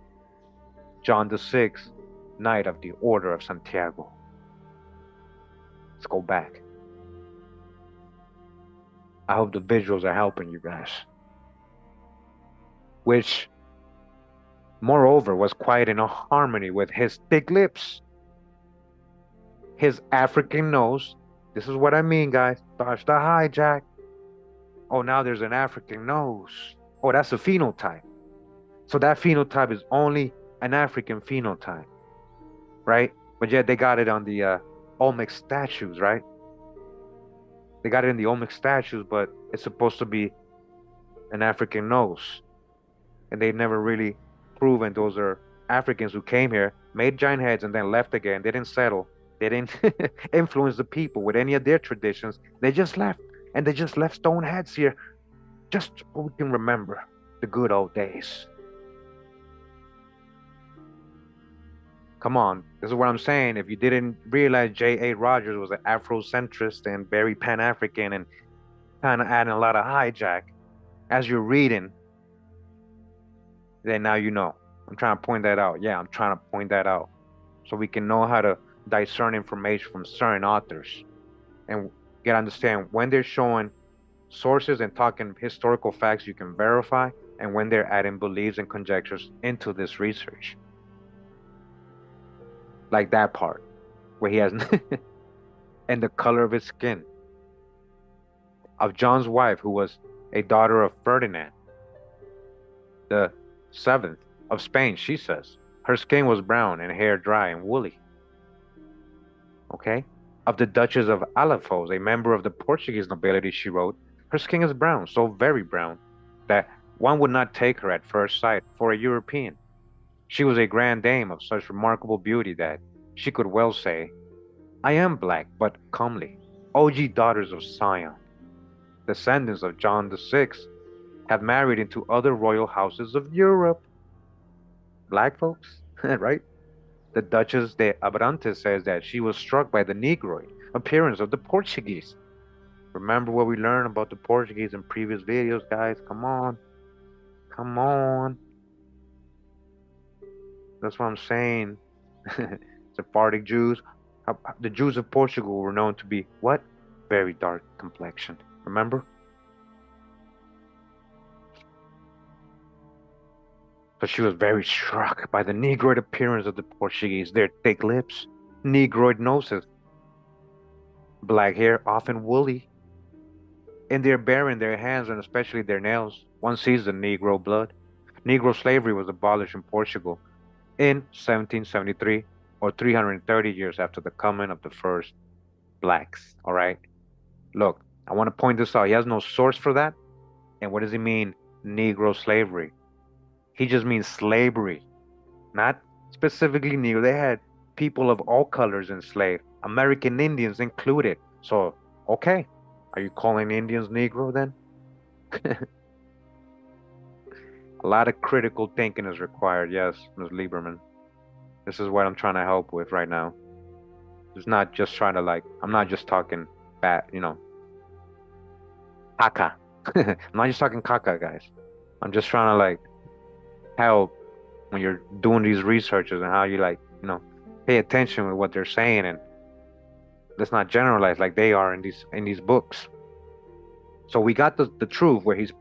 John VI, Knight of the Order of Santiago. Let's go back. I hope the visuals are helping you guys. Which, moreover, was quite in harmony with his thick lips, his African nose. This is what I mean, guys. Dodge the hijack. Oh, now there's an African nose. Oh, that's a phenotype. So that phenotype is only an African phenotype, right? But yet they got it on the Olmec statues, right? They got it in the Olmec statues, but it's supposed to be an African nose. And they've never really proven those are Africans who came here, made giant heads, and then left again. They didn't settle. They didn't influence the people with any of their traditions. They just left. And they just left stone heads here, just so we can remember the good old days. Come on, this is what I'm saying. If you didn't realize J.A. Rogers was an Afrocentrist and very Pan-African and kind of adding a lot of hijack as you're reading, then now you know. I'm trying to point that out. Yeah, I'm trying to point that out so we can know how to discern information from certain authors and get understand when they're showing sources and talking historical facts you can verify, and when they're adding beliefs and conjectures into this research. Like that part where he has and the color of his skin of John's wife, who was a daughter of Ferdinand the seventh of Spain. She says her skin was brown and hair dry and woolly. Okay. Of the Duchess of Alafos, a member of the Portuguese nobility, she wrote, her skin is brown, so very brown that one would not take her at first sight for a European. She was a grand dame of such remarkable beauty that she could well say, I am black, but comely. O ye daughters of Sion, descendants of John VI, have married into other royal houses of Europe. Black folks, right? The Duchess de Abrantes says that she was struck by the Negroid appearance of the Portuguese. Remember what we learned about the Portuguese in previous videos, guys? Come on. Come on. That's what I'm saying. Sephardic Jews. The Jews of Portugal were known to be what? Very dark complexion. Remember? So she was very struck by the Negroid appearance of the Portuguese. Their thick lips, Negroid noses, black hair, often woolly, and their bearing, their hands, and especially their nails. One sees the Negro blood. Negro slavery was abolished in Portugal in 1773, or 330 years after the coming of the first blacks. All right. Look, I want to point this out. He has no source for that. And what does he mean, Negro slavery? He just means slavery, not specifically Negro. They had people of all colors enslaved, American Indians included. So, okay, are you calling Indians Negro then? A lot of critical thinking is required, yes, Ms. Lieberman. This is what I'm trying to help with right now. It's not just trying to I'm not just talking bad, caca. I'm not just talking caca, guys. I'm just trying to help when you're doing these researches and how you pay attention with what they're saying, and let's not generalize like they are in these books. So we got the truth where he's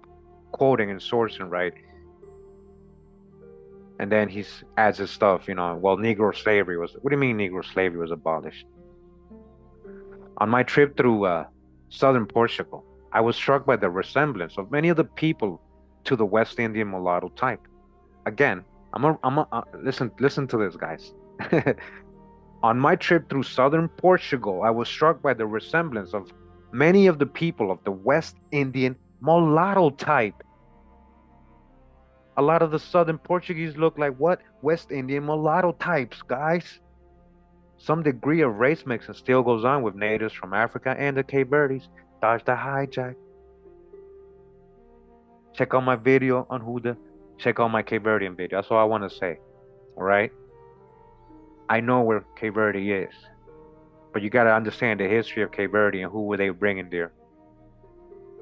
quoting and sourcing, right? And then he adds his stuff, well, Negro slavery what do you mean Negro slavery was abolished? On my trip through southern Portugal, I was struck by the resemblance of many of the people to the West Indian mulatto type. Again, listen to this, guys. On my trip through southern Portugal, I was struck by the resemblance of many of the people of the West Indian mulatto type. A lot of the southern Portuguese look like what? West Indian mulatto types, guys. Some degree of race mixing still goes on with natives from Africa and the Cape Verdes. Dodge the hijack. Check out my video on Huda. Check out my Cape Verdean video. That's all I want to say. All right? I know where Cape Verde is. But you got to understand the history of Cape Verde and who were they bringing there.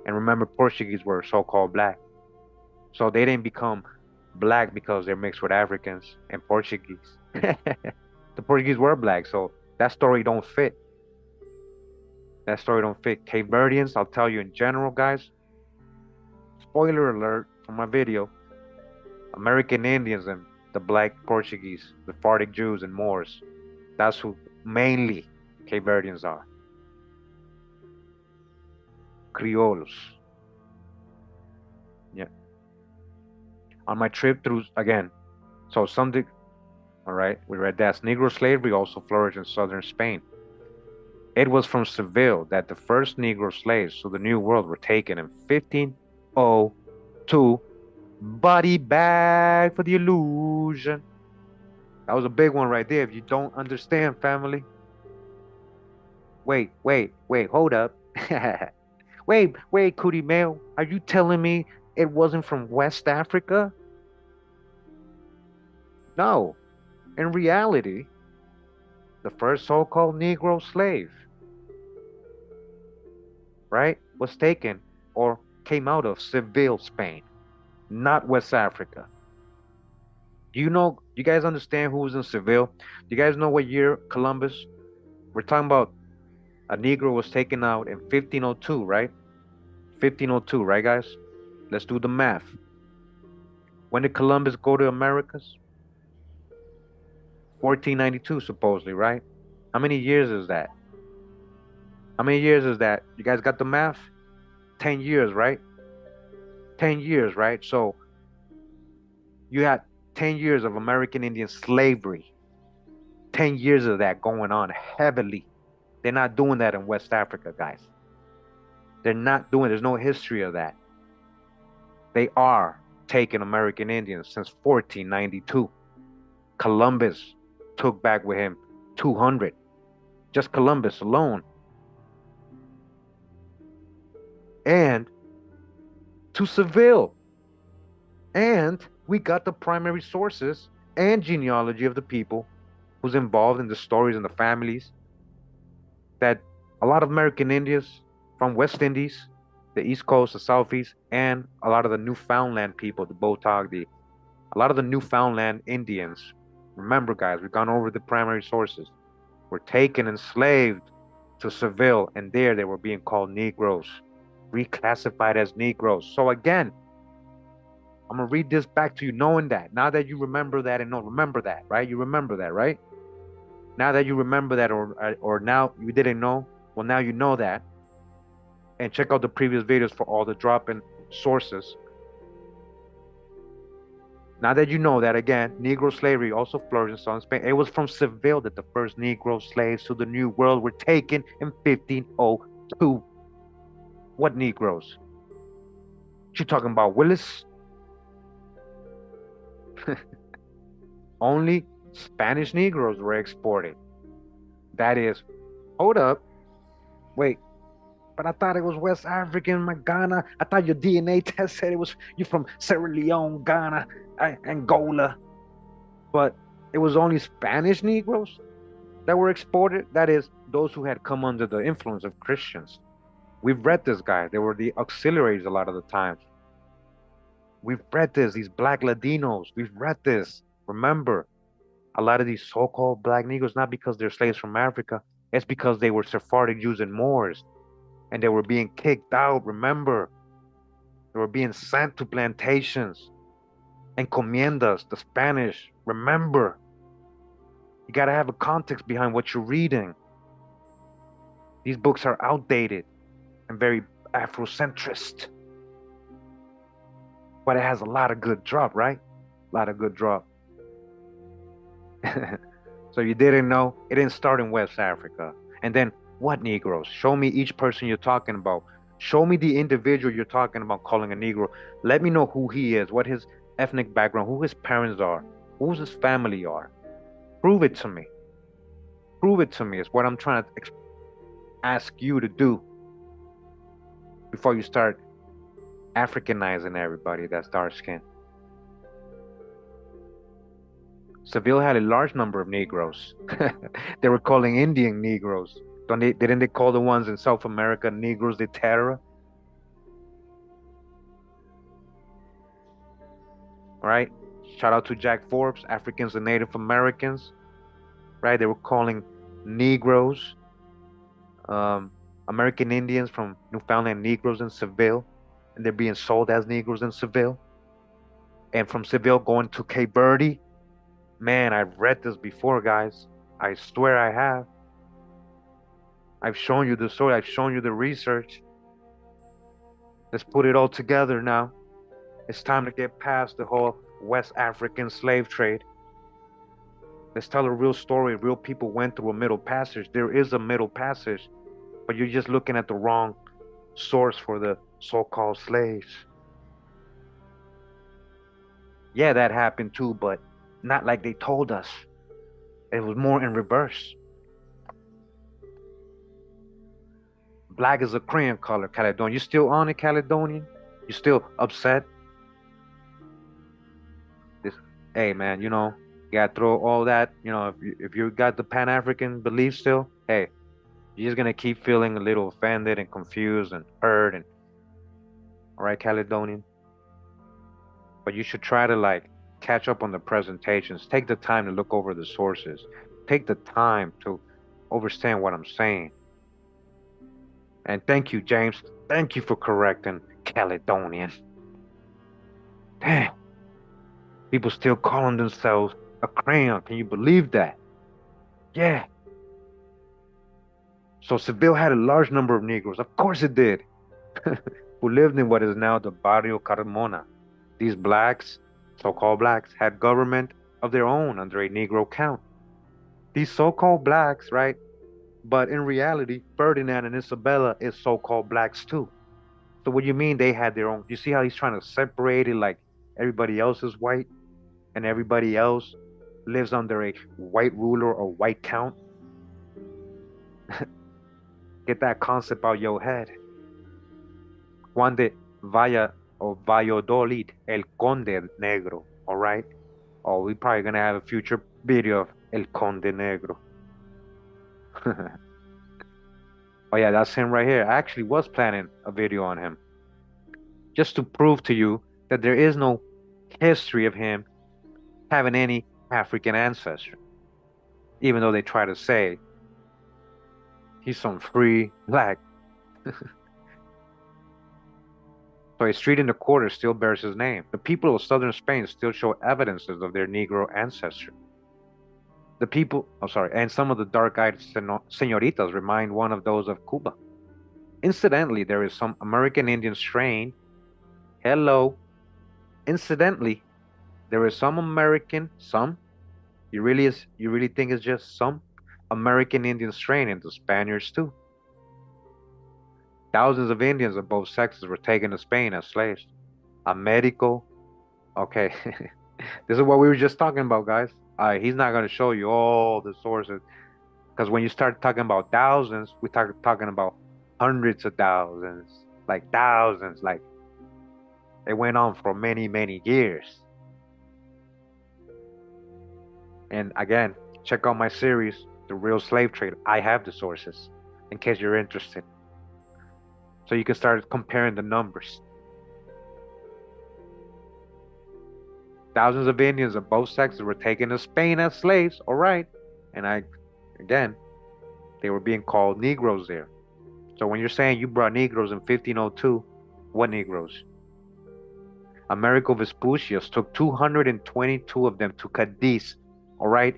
And remember, Portuguese were so-called black. So they didn't become black because they're mixed with Africans and Portuguese. The Portuguese were black, so that story don't fit. That story don't fit. Cape Verdeans, I'll tell you in general, guys. Spoiler alert from my video. American Indians and the black Portuguese, the Sephardic Jews and Moors. That's who mainly Cape Verdeans are. Criollos. Yeah. On my trip through, again, so something, all right, we read that. Negro slavery also flourished in southern Spain. It was from Seville that the first Negro slaves to the New World were taken in 1502. Body bag for the illusion. That was a big one right there. If you don't understand, family. Wait, hold up. wait, Kurimeo. Are you telling me it wasn't from West Africa? No. In reality, the first so-called Negro slave, right, was taken or came out of Seville, Spain, not West Africa. Do you guys understand who was in Seville? Do you guys know what year Columbus? We're talking about a Negro was taken out in 1502, right? 1502, right, guys? Let's do the math. When did Columbus go to Americas? 1492, supposedly, right? How many years is that? How many years is that? You guys got the math? 10 years, right? 10 years, right? So you had 10 years of American Indian slavery. 10 years of that going on heavily. They're not doing that in West Africa, guys. They're not doing, there's no history of that. They are taking American Indians since 1492. Columbus took back with him 200. Just Columbus alone. And to Seville. And we got the primary sources and genealogy of the people who's involved in the stories and the families. That a lot of American Indians from West Indies, the East Coast, the Southeast, and a lot of the Newfoundland people, the Botog, a lot of the Newfoundland Indians. Remember, guys, we've gone over the primary sources. Were taken enslaved to Seville, and there they were being called Negroes, reclassified as Negroes. So again, I'm gonna read this back to you, knowing that. Now that you remember that and remember that, right? You remember that, right? Now that you remember that, or now you didn't know, well, now you know that. And check out the previous videos for all the drop-in sources. Now that you know that, again, Negro slavery also flourished in southern Spain. It was from Seville that the first Negro slaves to the New World were taken in 1502. What Negroes? She talking about Willis? Only Spanish Negroes were exported. That is, hold up, wait, but I thought it was West African, Ghana. I thought your DNA test said you're from Sierra Leone, Ghana, Angola. But it was only Spanish Negroes that were exported. That is, those who had come under the influence of Christians. We've read this, guy. They were the auxiliaries a lot of the times. We've read this, these black Latinos. We've read this. Remember, a lot of these so-called black Negroes, not because they're slaves from Africa, it's because they were Sephardic Jews and Moors. And they were being kicked out, remember? They were being sent to plantations. Encomiendas, the Spanish, remember? You gotta have a context behind what you're reading. These books are outdated and very Afrocentrist. But it has a lot of good drop, right? A lot of good drop. So you didn't know, it didn't start in West Africa. And then what Negroes? Show me each person you're talking about. Show me the individual you're talking about calling a Negro. Let me know who he is, what his ethnic background, who his parents are, who his family are. Prove it to me. Prove it to me is what I'm trying to ask you to do before you start Africanizing everybody that's dark skinned. Seville had a large number of Negroes. They were calling Indian Negroes. Didn't they call the ones in South America Negros de Terra? Right? Shout out to Jack Forbes, Africans and Native Americans. Right? They were calling Negroes. A American Indians from Newfoundland, Negroes in Seville, and they're being sold as Negroes in Seville. And from Seville going to Cape Verde. Man, I've read this before, guys. I swear I have. I've shown you the story. I've shown you the research. Let's put it all together now. It's time to get past the whole West African slave trade. Let's tell a real story. Real people went through a middle passage. There is a middle passage, but you're just looking at the wrong source for the so-called slaves. Yeah, that happened too, but not like they told us. It was more in reverse. Black is a crayon color, Caledonian. You still on it, Caledonian? You still upset? This, hey man, you gotta throw all that. If you got the Pan-African belief still, hey, you're just gonna keep feeling a little offended and confused and hurt and all right, Caledonian. But you should try to catch up on the presentations. Take the time to look over the sources. Take the time to understand what I'm saying. And thank you, James. Thank you for correcting Caledonian. Damn. People still calling themselves a crayon. Can you believe that? Yeah. So Seville had a large number of Negroes. Of course it did. Who lived in what is now the Barrio Carmona. These blacks, so-called blacks, had government of their own under a Negro count. These so-called blacks, right? But in reality, Ferdinand and Isabella is so-called blacks too. So what do you mean they had their own? You see how he's trying to separate it like everybody else is white and everybody else lives under a white ruler or white count? Get that concept out your head. Juan de Valladolid, El Conde Negro, all right? Oh, we're probably gonna have a future video of El Conde Negro. Oh yeah, that's him right here. I actually was planning a video on him. Just to prove to you that there is no history of him having any African ancestry. Even though they try to say he's some free black. So a street in the quarter still bears his name. The people of southern Spain still show evidences of their Negro ancestry. The people, and some of the dark-eyed senoritas remind one of those of Cuba. Incidentally, there is some American Indian strain. Hello. Incidentally, there is some you really think it's just some American Indian strain in the Spaniards too. Thousands of Indians of both sexes were taken to Spain as slaves. Americo. Okay. This is what we were just talking about, guys. He's not going to show you all the sources. Because when you start talking about thousands, we start talking about hundreds of thousands. Like thousands. Like it went on for many, many years. And again, check out my series, The Real Slave Trade. I have the sources in case you're interested. So you can start comparing the numbers. Thousands of Indians of both sexes were taken to Spain as slaves, all right. And they were being called Negroes there. So when you're saying you brought Negroes in 1502, what Negroes? Americo Vespucius took 222 of them to Cadiz, all right.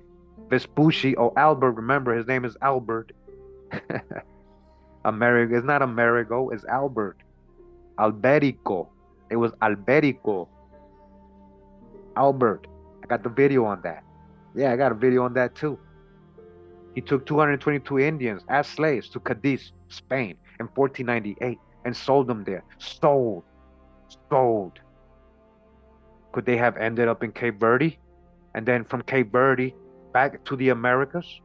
Vespucci, Albert, remember his name is Albert. Amerigo, it's not Amerigo, it's Albert. Alberico. It was Alberico. Albert. I got the video on that. Yeah, I got a video on that too. He took 222 Indians as slaves to Cadiz, Spain in 1498 and sold them there. Sold. Could they have ended up in Cape Verde? And then from Cape Verde back to the Americas?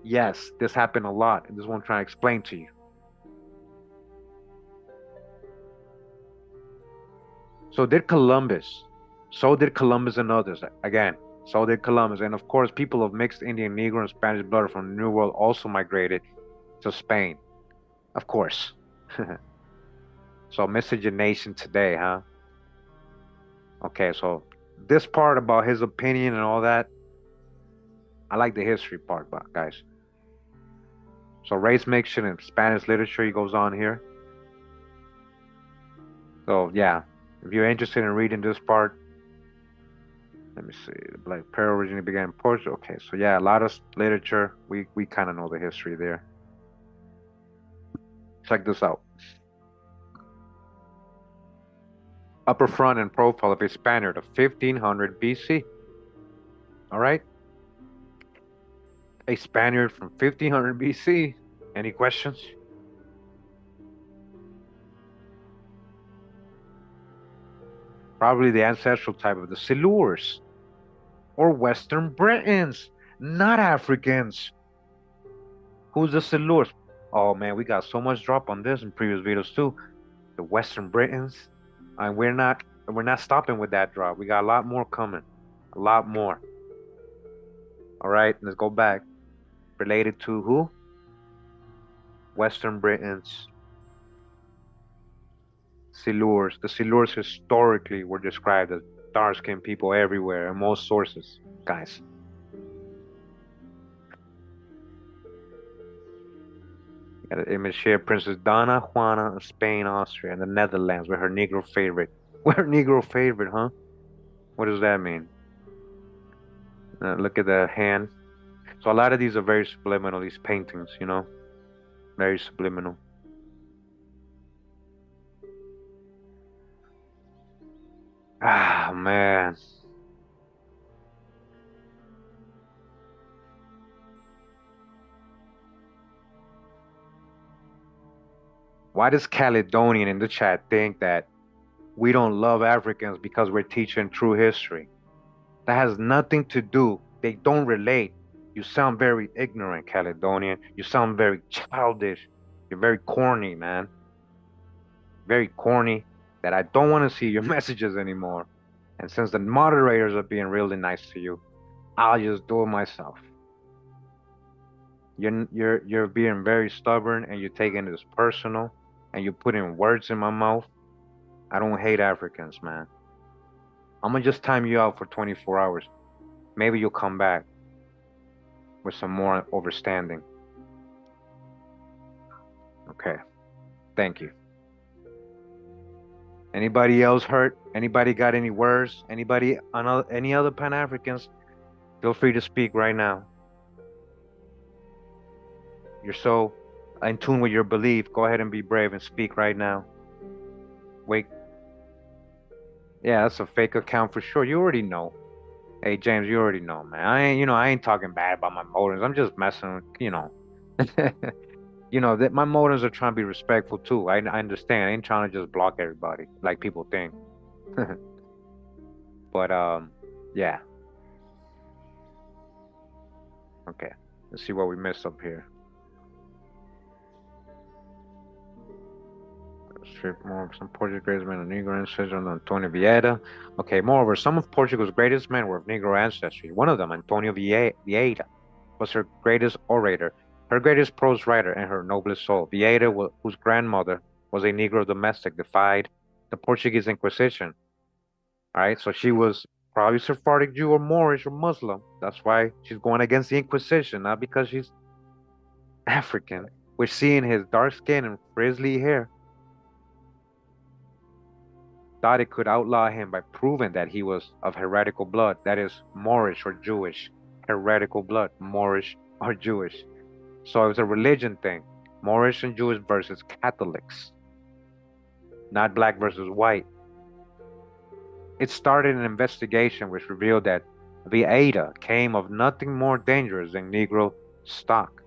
Yes, this happened a lot, and this is what I'm trying to explain to you. So did Columbus and others. Again, so did Columbus. And of course, people of mixed Indian, Negro, and Spanish blood from the New World also migrated to Spain. Of course. So miscegenation today, huh? Okay, so this part about his opinion and all that, I like the history part, guys. So race mixture in Spanish literature, he goes on here. So yeah, if you're interested in reading this part, let me see. The Black Pearl originally began in Portugal. Okay, so yeah, a lot of literature. We kind of know the history there. Check this out. Upper front and profile of a Spaniard of 1500 BC. All right, a Spaniard from 1500 BC. Any questions? Probably the ancestral type of the Silurs or Western Britons, not Africans. Who's the Silurs? Oh man, we got so much drop on this in previous videos too. The Western Britons, and we're not stopping with that drop. We got a lot more coming, a lot more. All right, let's go back. Related to who? Western Britons. Silurs. The Silurs historically were described as dark-skinned people everywhere in most sources, guys. Got an image here. Princess Donna Juana of Spain, Austria, and the Netherlands with her Negro favorite. With her Negro favorite, huh? What does that mean? Look at the hand. So a lot of these are very subliminal, these paintings, you know? Very subliminal. Ah, man. Why does Caledonian in the chat think that we don't love Africans because we're teaching true history? That has nothing to do. They don't relate. You sound very ignorant, Caledonian. You sound very childish. You're very corny, man. Very corny that I don't want to see your messages anymore. And since the moderators are being really nice to you, I'll just do it myself. You're being very stubborn and you're taking this personal and you're putting words in my mouth. I don't hate Africans, man. I'm gonna just time you out for 24 hours. Maybe you'll come back with some more understanding. Okay. Thank you. Anybody else hurt? Anybody got any words? Anybody, any other Pan-Africans? Feel free to speak right now. You're so in tune with your belief. Go ahead and be brave and speak right now. Wait. Yeah, that's a fake account for sure. You already know. Hey, James, you already know, man. I ain't talking bad about my motives. I'm just messing with, that my motives are trying to be respectful too. I understand. I ain't trying to just block everybody like people think. But yeah. Okay. Let's see what we missed up here. More some Portuguese greatest men of Negro ancestry, Antonio Vieira. Okay, moreover, some of Portugal's greatest men were of Negro ancestry. One of them, Antonio Vieira, was her greatest orator, her greatest prose writer, and her noblest soul. Vieira, whose grandmother was a Negro domestic, defied the Portuguese Inquisition. All right, so she was probably Sephardic Jew or Moorish or Muslim. That's why she's going against the Inquisition, not because she's African. We're seeing his dark skin and frizzly hair. Thought it could outlaw him by proving that he was of heretical blood, that is, Moorish or Jewish. Heretical blood, Moorish or Jewish. So it was a religion thing. Moorish and Jewish versus Catholics. Not black versus white. It started an investigation which revealed that Vieira came of nothing more dangerous than Negro stock.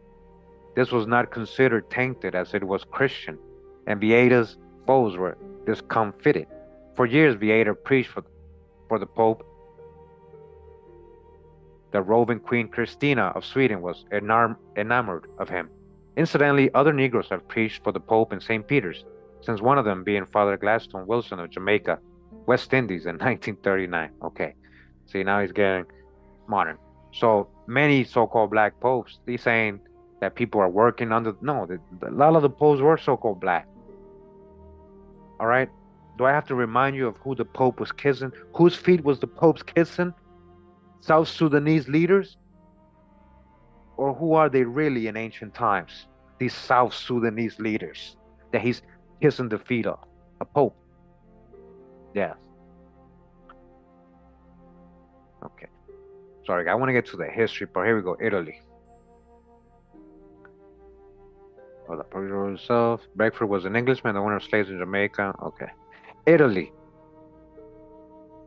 This was not considered tainted as it was Christian, and Vieira's foes were discomfited. For years, Vieira preached for the Pope. The roving Queen Christina of Sweden was enamored of him. Incidentally, other Negroes have preached for the Pope in St. Peter's, since one of them being Father Gladstone Wilson of Jamaica, West Indies in 1939. Okay, see, now he's getting modern. So many so-called black popes, he's saying that people are working under. No, a lot of the popes were so-called black. All right. Do I have to remind you of who the Pope was kissing? Whose feet was the Pope's kissing? South Sudanese leaders? Or who are they really in ancient times? these South Sudanese leaders that he's kissing the feet of. A pope. Yes. Okay. Sorry, I want to get to the history, but here we go. Italy. Oh, the Portugal itself. Beckford was an Englishman, the owner of slaves in Jamaica. Okay. Italy.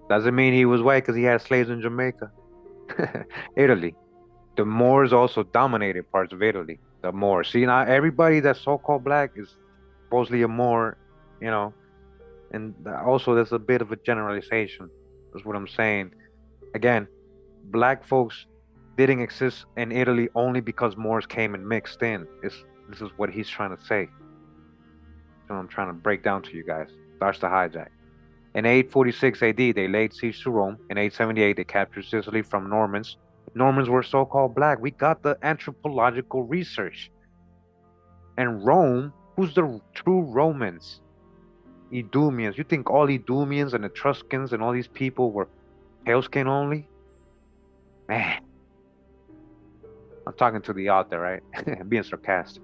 Doesn't mean he was white because he had slaves in Jamaica. Italy. The Moors also dominated parts of Italy. The Moors. See, now everybody that's so-called black is supposedly a Moor, you know. And also, there's a bit of a generalization. That's what I'm saying. Again, black folks didn't exist in Italy only because Moors came and mixed in. This is what he's trying to say. So I'm trying to break down to you guys. That's the hijack. In 846 AD, they laid siege to Rome. In 878, they captured Sicily from Normans. Normans were so-called black. We got the anthropological research. And Rome, who's the true Romans? Idumeans. You think all Idumeans and Etruscans and all these people were pale skin only? Man, I'm talking to the author, right? I'm being sarcastic.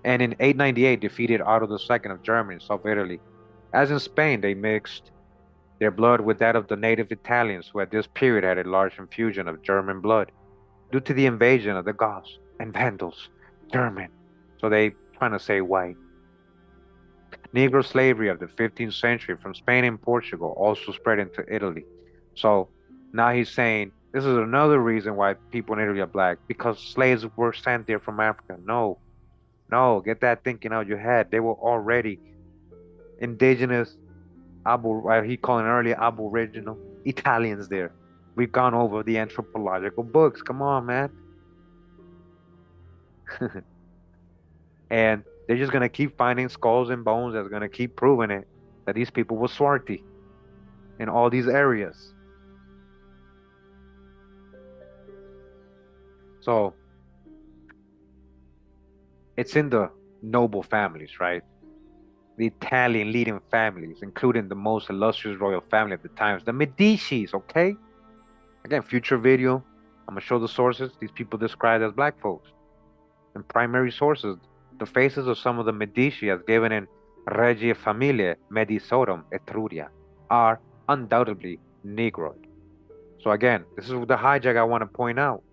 And in 898, defeated Otto II of Germany in South Italy. As in Spain, they mixed their blood with that of the native Italians, who at this period had a large infusion of German blood, due to the invasion of the Goths and Vandals, German. So they trying to say white. Negro slavery of the 15th century from Spain and Portugal also spread into Italy. So now he's saying this is another reason why people in Italy are black, because slaves were sent there from Africa. No, no, get that thinking out your head. They were already indigenous, he called it earlier aboriginal Italians there. We've gone over the anthropological books. Come on, man. And they're just gonna keep finding skulls and bones that's gonna keep proving it that these people were Swarty in all these areas. So it's in the noble families, right? The Italian leading families, including the most illustrious royal family of the times, the Medicis, okay? Again, future video, I'm gonna show the sources these people described as black folks. And primary sources, the faces of some of the Medici as given in Regia Familiae Medicorum Etruria are undoubtedly Negroid. So again, this is the hijack I want to point out.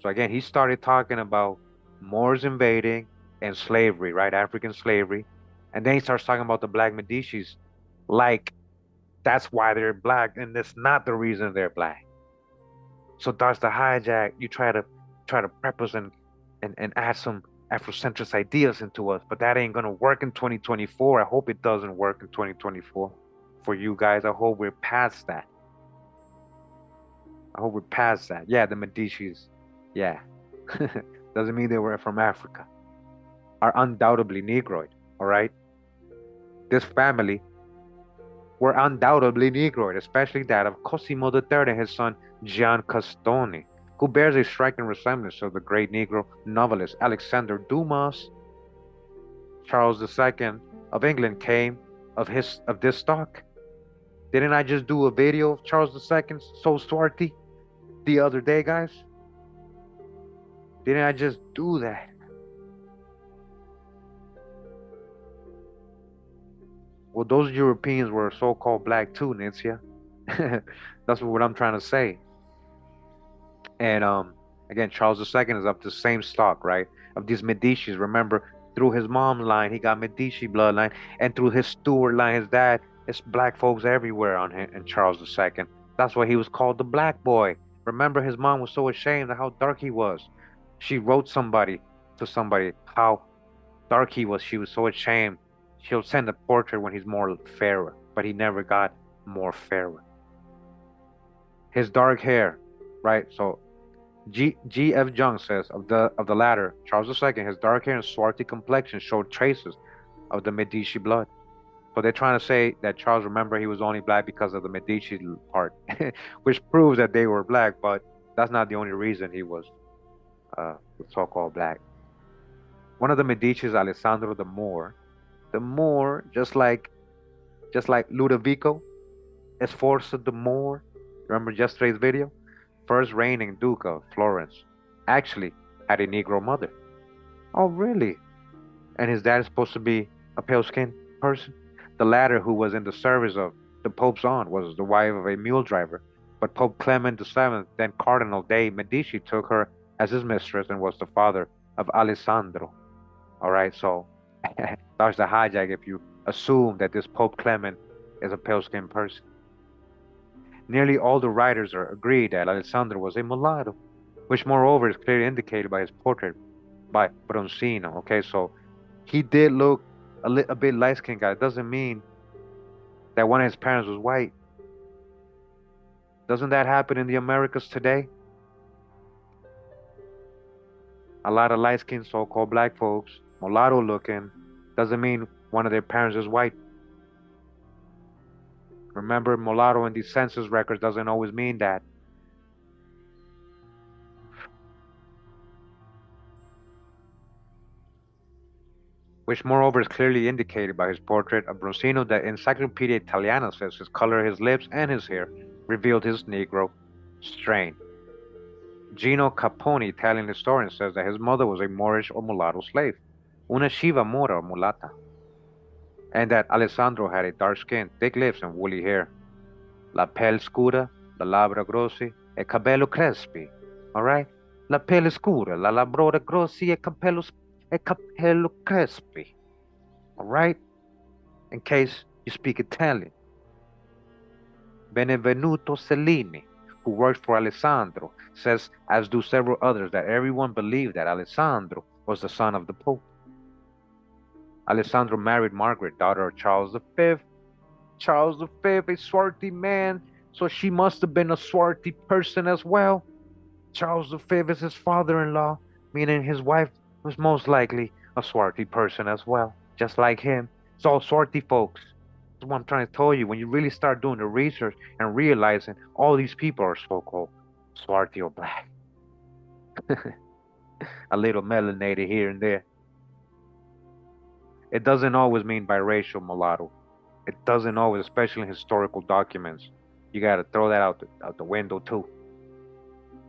So again, he started talking about Moors invading and slavery, right? African slavery. And then he starts talking about the black Medicis like that's why they're black, and that's not the reason they're black. So that's the hijack. You try to prep us and add some Afrocentrist ideas into us, but that ain't gonna work in 2024. I hope it doesn't work in 2024 for you guys. I hope we're past that. I hope we're past that. Yeah, the Medicis, yeah. Doesn't mean they were from Africa. Are undoubtedly Negroid, all right? This family were undoubtedly Negroid, especially that of Cosimo III and his son Gian Castone, who bears a striking resemblance to the great Negro novelist Alexander Dumas. Charles II of England came of this stock. Didn't I just do a video of Charles II, so swarty, the other day, guys? Didn't I just do that? Well, those Europeans were so-called black too, Nitzia. That's what I'm trying to say. And again, Charles II is of the same stock, right? Of these Medicis. Remember, through his mom's line, he got Medici bloodline, and through his Stuart line, his dad, it's black folks everywhere on him. And Charles II. That's why he was called the Black Boy. Remember, his mom was so ashamed of how dark he was. She wrote to somebody how dark he was. She was so ashamed. She'll send a portrait when he's more fairer, but he never got more fairer. His dark hair, right? So G.F. Jung says of the latter, Charles II, his dark hair and swarthy complexion showed traces of the Medici blood. So they're trying to say that Charles, remember, he was only black because of the Medici part, which proves that they were black, but that's not the only reason he was so-called black. One of the Medicis, Alessandro the Moor, just like Ludovico Sforza the Moor, remember yesterday's video? First reigning Duke of Florence, actually had a Negro mother. Oh, really? And his dad is supposed to be a pale-skinned person? The latter, who was in the service of the Pope's aunt, was the wife of a mule driver. But Pope Clement VII, then Cardinal de' Medici, took her as his mistress and was the father of Alessandro. All right, so that's the hijack if you assume that this Pope Clement is a pale-skinned person. Nearly all the writers are agreed that Alessandro was a mulatto, which moreover is clearly indicated by his portrait by Bronzino. Okay, so he did look a bit light-skinned guy. It doesn't mean that one of his parents was white. Doesn't that happen in the Americas today? A lot of light-skinned so-called black folks, mulatto-looking, doesn't mean one of their parents is white. Remember, mulatto in these census records doesn't always mean that. Which moreover is clearly indicated by his portrait of Bronzino. The Encyclopedia Italiana says his color, his lips, and his hair revealed his Negro strain. Gino Capone, Italian historian, says that his mother was a Moorish or mulatto slave, una Shiva Mora or mulata, and that Alessandro had a dark skin, thick lips, and woolly hair. La pelle scura, la labbra grossi, e cabello crespi. All right? La pelle scura, la labbra grossi, e capello crespi. All right? In case you speak Italian. Benvenuto Cellini, who worked for Alessandro, says, as do several others, that everyone believed that Alessandro was the son of the Pope. Alessandro married Margaret, daughter of Charles V. Charles V, a swarthy man, so she must have been a swarthy person as well. Charles V is his father-in-law, meaning his wife was most likely a swarthy person as well, just like him. It's all swarthy folks. That's what I'm trying to tell you. When you really start doing the research and realizing all these people are so-called swarthy or black. A little melanated here and there. It doesn't always mean biracial mulatto. It doesn't always, especially in historical documents. You got to throw that out the window too.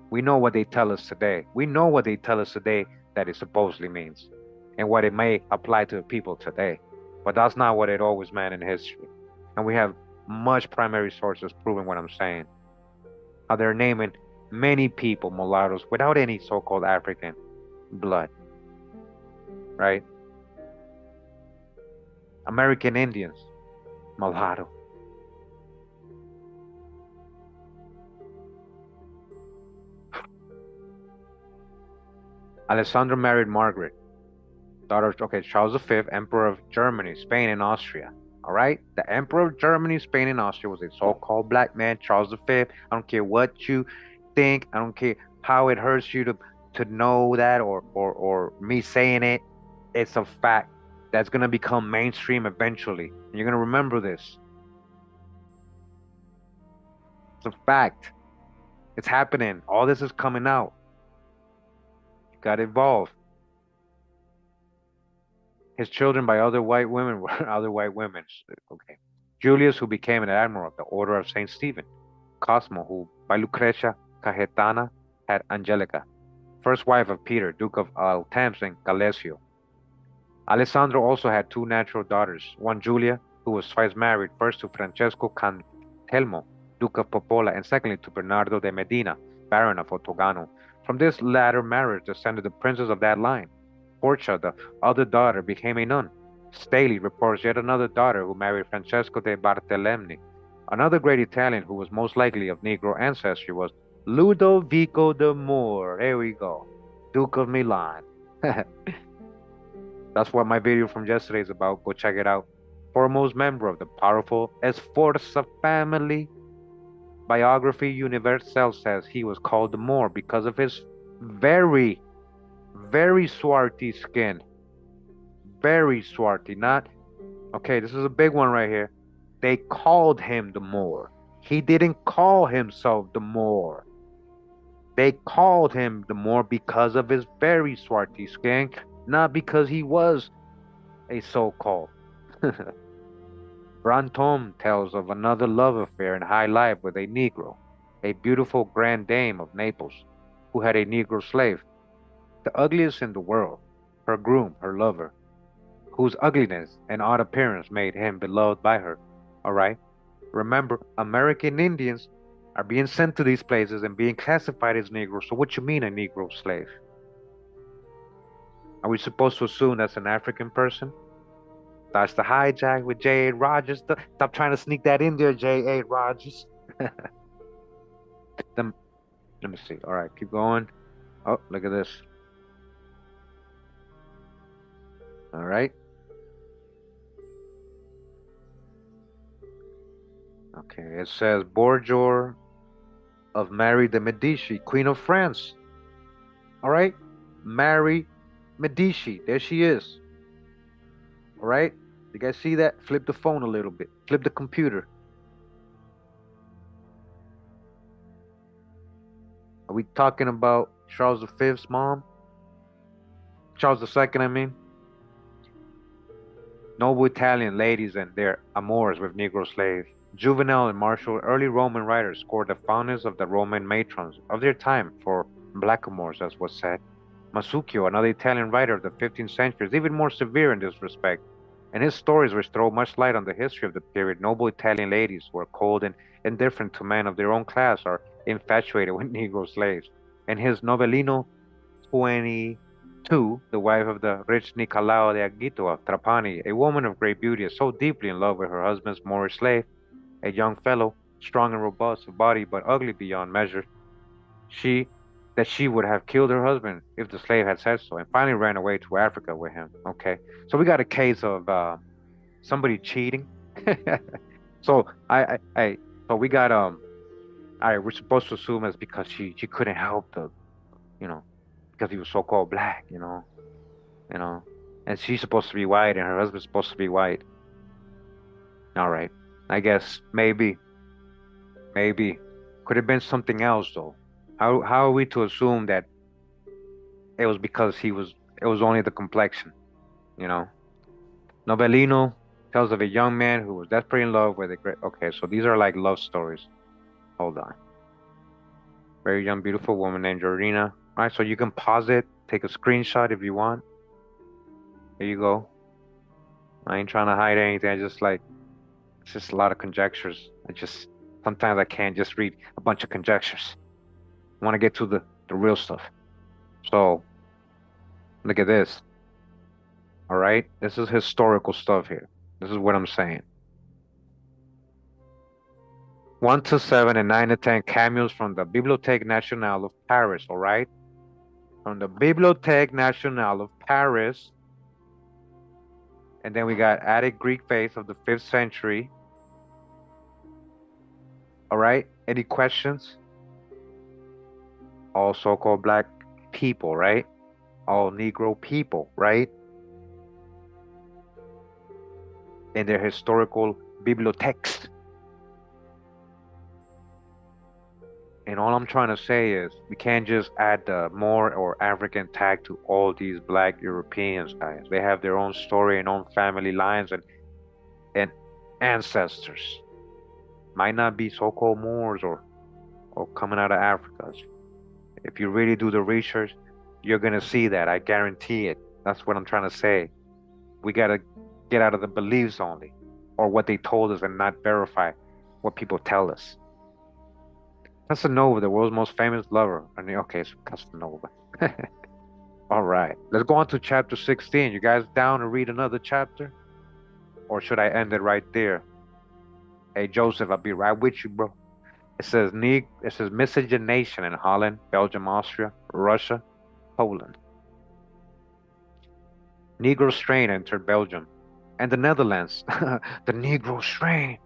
We know what they tell us today. We know what they tell us today that it supposedly means and what it may apply to the people today. But that's not what it always meant in history. And we have much primary sources proving what I'm saying. How they're naming many people mulattoes without any so-called African blood. Right? American Indians, mulatto. Alessandro married Margaret, daughter of, Charles V, Emperor of Germany, Spain, and Austria. All right? The Emperor of Germany, Spain, and Austria was a so-called black man, Charles V. I don't care what you think. I don't care how it hurts you to know that or me saying it. It's a fact that's going to become mainstream eventually. And you're going to remember this. It's a fact. It's happening. All this is coming out. You got involved. His children by other white women were other white women. Okay. Julius, who became an admiral of the Order of St. Stephen. Cosmo, who by Lucretia Cajetana had Angelica, first wife of Peter, Duke of Altemps and Galesio. Alessandro also had two natural daughters, one Julia, who was twice married, first to Francesco Cantelmo, Duke of Popola, and secondly to Bernardo de Medina, Baron of Ottogano. From this latter marriage descended the princes of that line. Portia, the other daughter, became a nun. Staley reports yet another daughter who married Francesco de Bartolomei. Another great Italian who was most likely of Negro ancestry was Ludovico de Moor. There we go. Duke of Milan. That's what my video from yesterday is about. Go check it out. Foremost member of the powerful Sforza family. Biography Universelle says he was called the Moor because of his very, very swarthy skin. Very swarthy. Not, okay, this is a big one right here. They called him the Moor. He didn't call himself the Moor. They called him the Moor because of his very swarthy skin, not because he was a so-called. Brantôme tells of another love affair in high life with a Negro, a beautiful grand dame of Naples, who had a Negro slave, the ugliest in the world. her groom, her lover, whose ugliness and odd appearance made him beloved by her. All right? Remember, American Indians are being sent to these places and being classified as Negroes. So, what you mean a Negro slave? Are we supposed to assume that's an African person? That's the hijack with J.A. Rogers. Stop trying to sneak that in there, J.A. Rogers. Them, let me see. All right, keep going. Oh, look at this. All right. Okay, it says Borgia of Mary de Medici, Queen of France. All right, Mary Medici. There she is. All right, you guys see that? Flip the phone a little bit. Flip the computer. Are we talking about Charles V's mom? Charles II, I mean. Noble Italian ladies and their amours with Negro slaves. Juvenal and Martial, early Roman writers, scored the fondness of the Roman matrons of their time for blackamoors, as was said. Masuccio, another Italian writer of the 15th century, is even more severe in this respect, and his stories, which throw much light on the history of the period, noble Italian ladies who are cold and indifferent to men of their own class are infatuated with Negro slaves. In his Novellino 22, the wife of the rich Nicolao de Aguito of Trapani, a woman of great beauty, is so deeply in love with her husband's Moorish slave, a young fellow, strong and robust of body, but ugly beyond measure, she that she would have killed her husband if the slave had said so, and finally ran away to Africa with him. Okay, so we got a case of somebody cheating. So so we got all right, we're supposed to assume it's because she couldn't help the, you know, because he was so called black, you know, and she's supposed to be white and her husband's supposed to be white. All right, I guess maybe could have been something else though. How are we to assume that it was because it was only the complexion, you know? Novellino tells of a young man who was desperately in love with a great. Okay, so these are like love stories. Hold on. Very young, beautiful woman named Jorina. All right, so you can pause it, take a screenshot if you want. There you go. I ain't trying to hide anything. It's just a lot of conjectures. Sometimes I can't just read a bunch of conjectures. I want to get to the real stuff. So, look at this. All right, this is historical stuff here. This is what I'm saying. 1 to 7 and 9 to 10 cameos from the Bibliothèque Nationale of Paris, all right? From the Bibliothèque Nationale of Paris. And then we got Attic Greek faith of the 5th century. All right, any questions? All so-called black people, right? All Negro people, right? In their historical bibliothèques. And all I'm trying to say is we can't just add the Moor or African tag to all these black Europeans, guys. They have their own story and own family lines and ancestors. Might not be so-called Moors or coming out of Africa. If you really do the research, you're gonna see that. I guarantee it. That's what I'm trying to say. We gotta get out of the beliefs only, or what they told us, and not verify what people tell us. Casanova, the world's most famous lover. Okay, so Casanova. All right, let's go on to chapter 16. You guys down to read another chapter? Or should I end it right there? Hey, Joseph, I'll be right with you, bro. It says miscegenation in Holland, Belgium, Austria, Russia, Poland. Negro strain entered Belgium and the Netherlands. The Negro strain,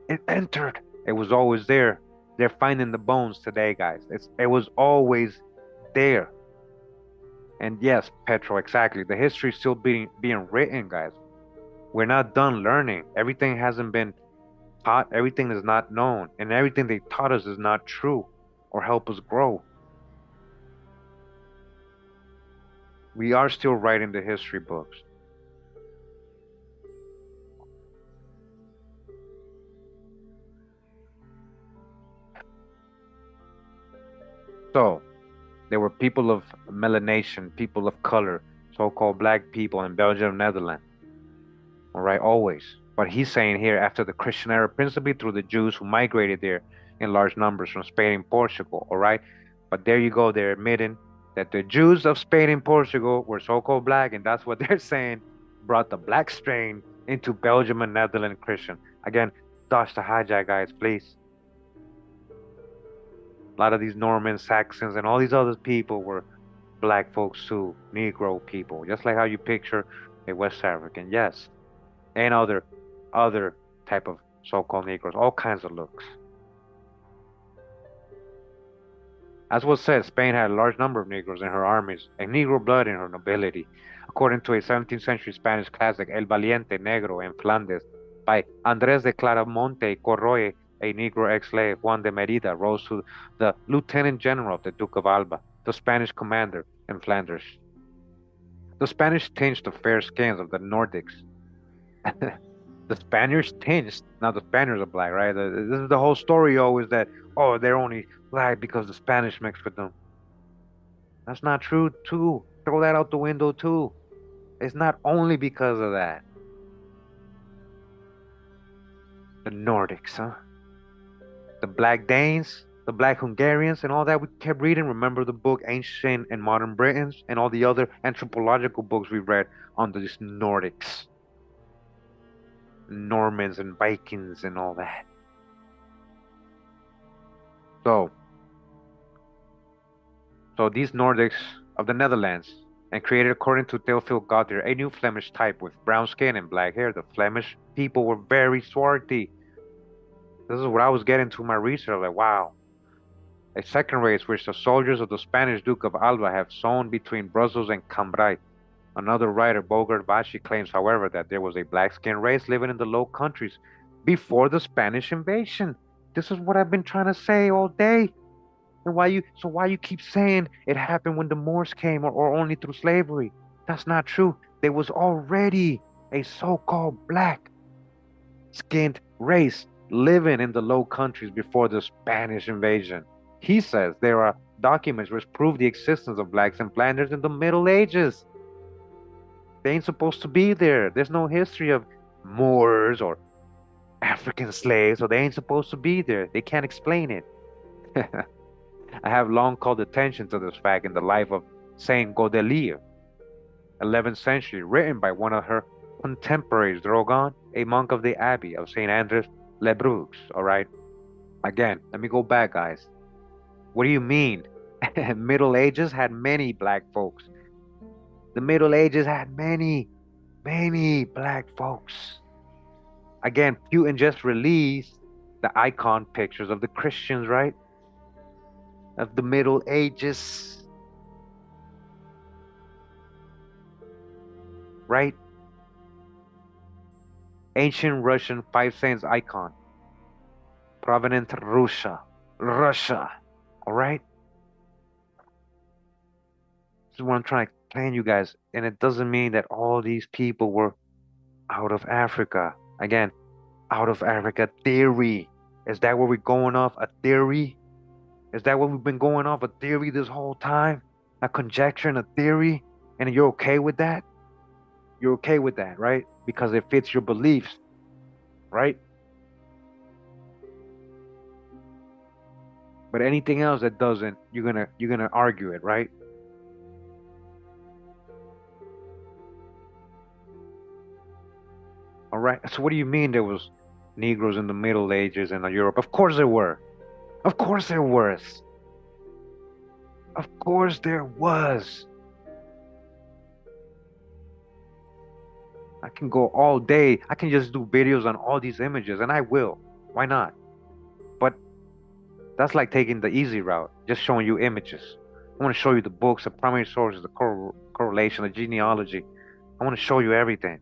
it entered. It was always there. They're finding the bones today, guys. It was always there. And yes, Petro, exactly. The history is still being written, guys. We're not done learning. Everything hasn't been taught. Everything is not known. And everything they taught us is not true or help us grow. We are still writing the history books. So, there were people of melanation, people of color, so-called black people in Belgium, Netherlands. All right, always. But he's saying here after the Christian era, principally through the Jews who migrated there in large numbers from Spain and Portugal. All right, but there you go. They're admitting that the Jews of Spain and Portugal were so-called black, and that's what they're saying brought the black strain into Belgium and Netherlands Christian. Again, dodge the hijack, guys, please. A lot of these Normans, Saxons, and all these other people were black folks too, Negro people, just like how you picture a West African, yes, and other type of so-called Negroes, all kinds of looks. As was said, Spain had a large number of Negroes in her armies and Negro blood in her nobility. According to a 17th century Spanish classic, El Valiente Negro in Flandes, by Andrés de Claramonte y Corroy, a Negro ex-slave, Juan de Merida, rose to the lieutenant general of the Duke of Alba, the Spanish commander in Flanders. The Spanish tinged the fair skins of the Nordics. The Spaniards tinged. Now the Spaniards are black, right? This is the whole story always that, oh, they're only black because the Spanish mixed with them. That's not true too. Throw that out the window too. It's not only because of that. The Nordics, huh? The Black Danes, the Black Hungarians, and all that we kept reading. Remember the book Ancient and Modern Britons and all the other anthropological books we read on these Nordics. Normans and Vikings and all that. So these Nordics of the Netherlands and created according to Theophile Gautier a new Flemish type with brown skin and black hair. The Flemish people were very swarthy. This is what I was getting to my research. Like, wow. A second race which the soldiers of the Spanish Duke of Alba have sown between Brussels and Cambrai. Another writer, Bogart Bashi, claims, however, that there was a black-skinned race living in the Low Countries before the Spanish invasion. This is what I've been trying to say all day. And why you keep saying it happened when the Moors came or only through slavery? That's not true. There was already a so-called black-skinned race living in the Low Countries before the Spanish invasion. He says there are documents which prove the existence of blacks in Flanders in the Middle Ages. They ain't supposed to be there. There's no history of Moors or African slaves, so they ain't supposed to be there. They can't explain it. I have long called attention to this fact in the life of Saint Godelier, 11th century, written by one of her contemporaries, Drogon, a monk of the Abbey of St. Andrews, Le Bruges. All right. Again, let me go back, guys. What do you mean? Middle Ages had many black folks. The Middle Ages had many black folks. Again, Putin just released the icon pictures of the Christians, right? Of the Middle Ages. Right? Ancient Russian 5 saints icon. Provenant Russia. All right? This is what I'm trying to explain, you guys. And it doesn't mean that all these people were out of Africa. Again, out of Africa theory. Is that what we're going off? A theory? Is that what we've been going off? A theory this whole time? A conjecture and a theory? And you're okay with that? You're okay with that, right? Because it fits your beliefs, right? But anything else that doesn't, you're gonna argue it, right? All right. So what do you mean there was Negroes in the Middle Ages and Europe? Of course there were. Of course there was. Of course there was. I can go all day. I can just do videos on all these images, and I will. Why not? But that's like taking the easy route, just showing you images. I want to show you the books, the primary sources, the correlation, the genealogy. I want to show you everything.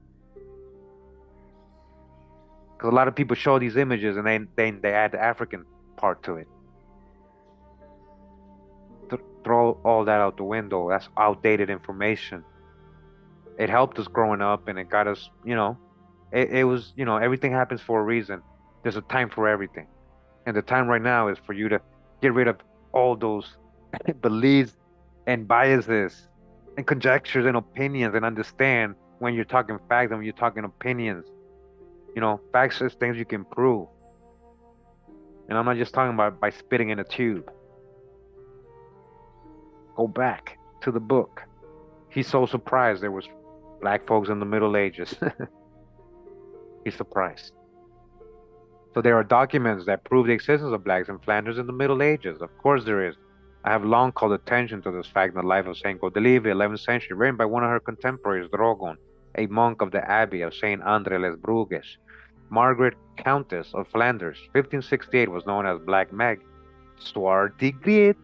Because a lot of people show these images and they add the African part to it. Throw all that out the window. That's outdated information. It helped us growing up and it got us, it was, everything happens for a reason. There's a time for everything. And the time right now is for you to get rid of all those beliefs and biases. and conjectures and opinions and understand when you're talking facts and when you're talking opinions. You know, facts is things you can prove. And I'm not just talking about by spitting in a tube. Go back to the book. He's so surprised there was black folks in the Middle Ages. He's surprised. So there are documents that prove the existence of blacks in Flanders in the Middle Ages. Of course there is. I have long called attention to this fact in the life of Saint Godelieve, 11th century, written by one of her contemporaries, Drogon, a monk of the Abbey of Saint Andre les Bruges. Margaret, Countess of Flanders, 1568, was known as Black Meg. Swarty grit,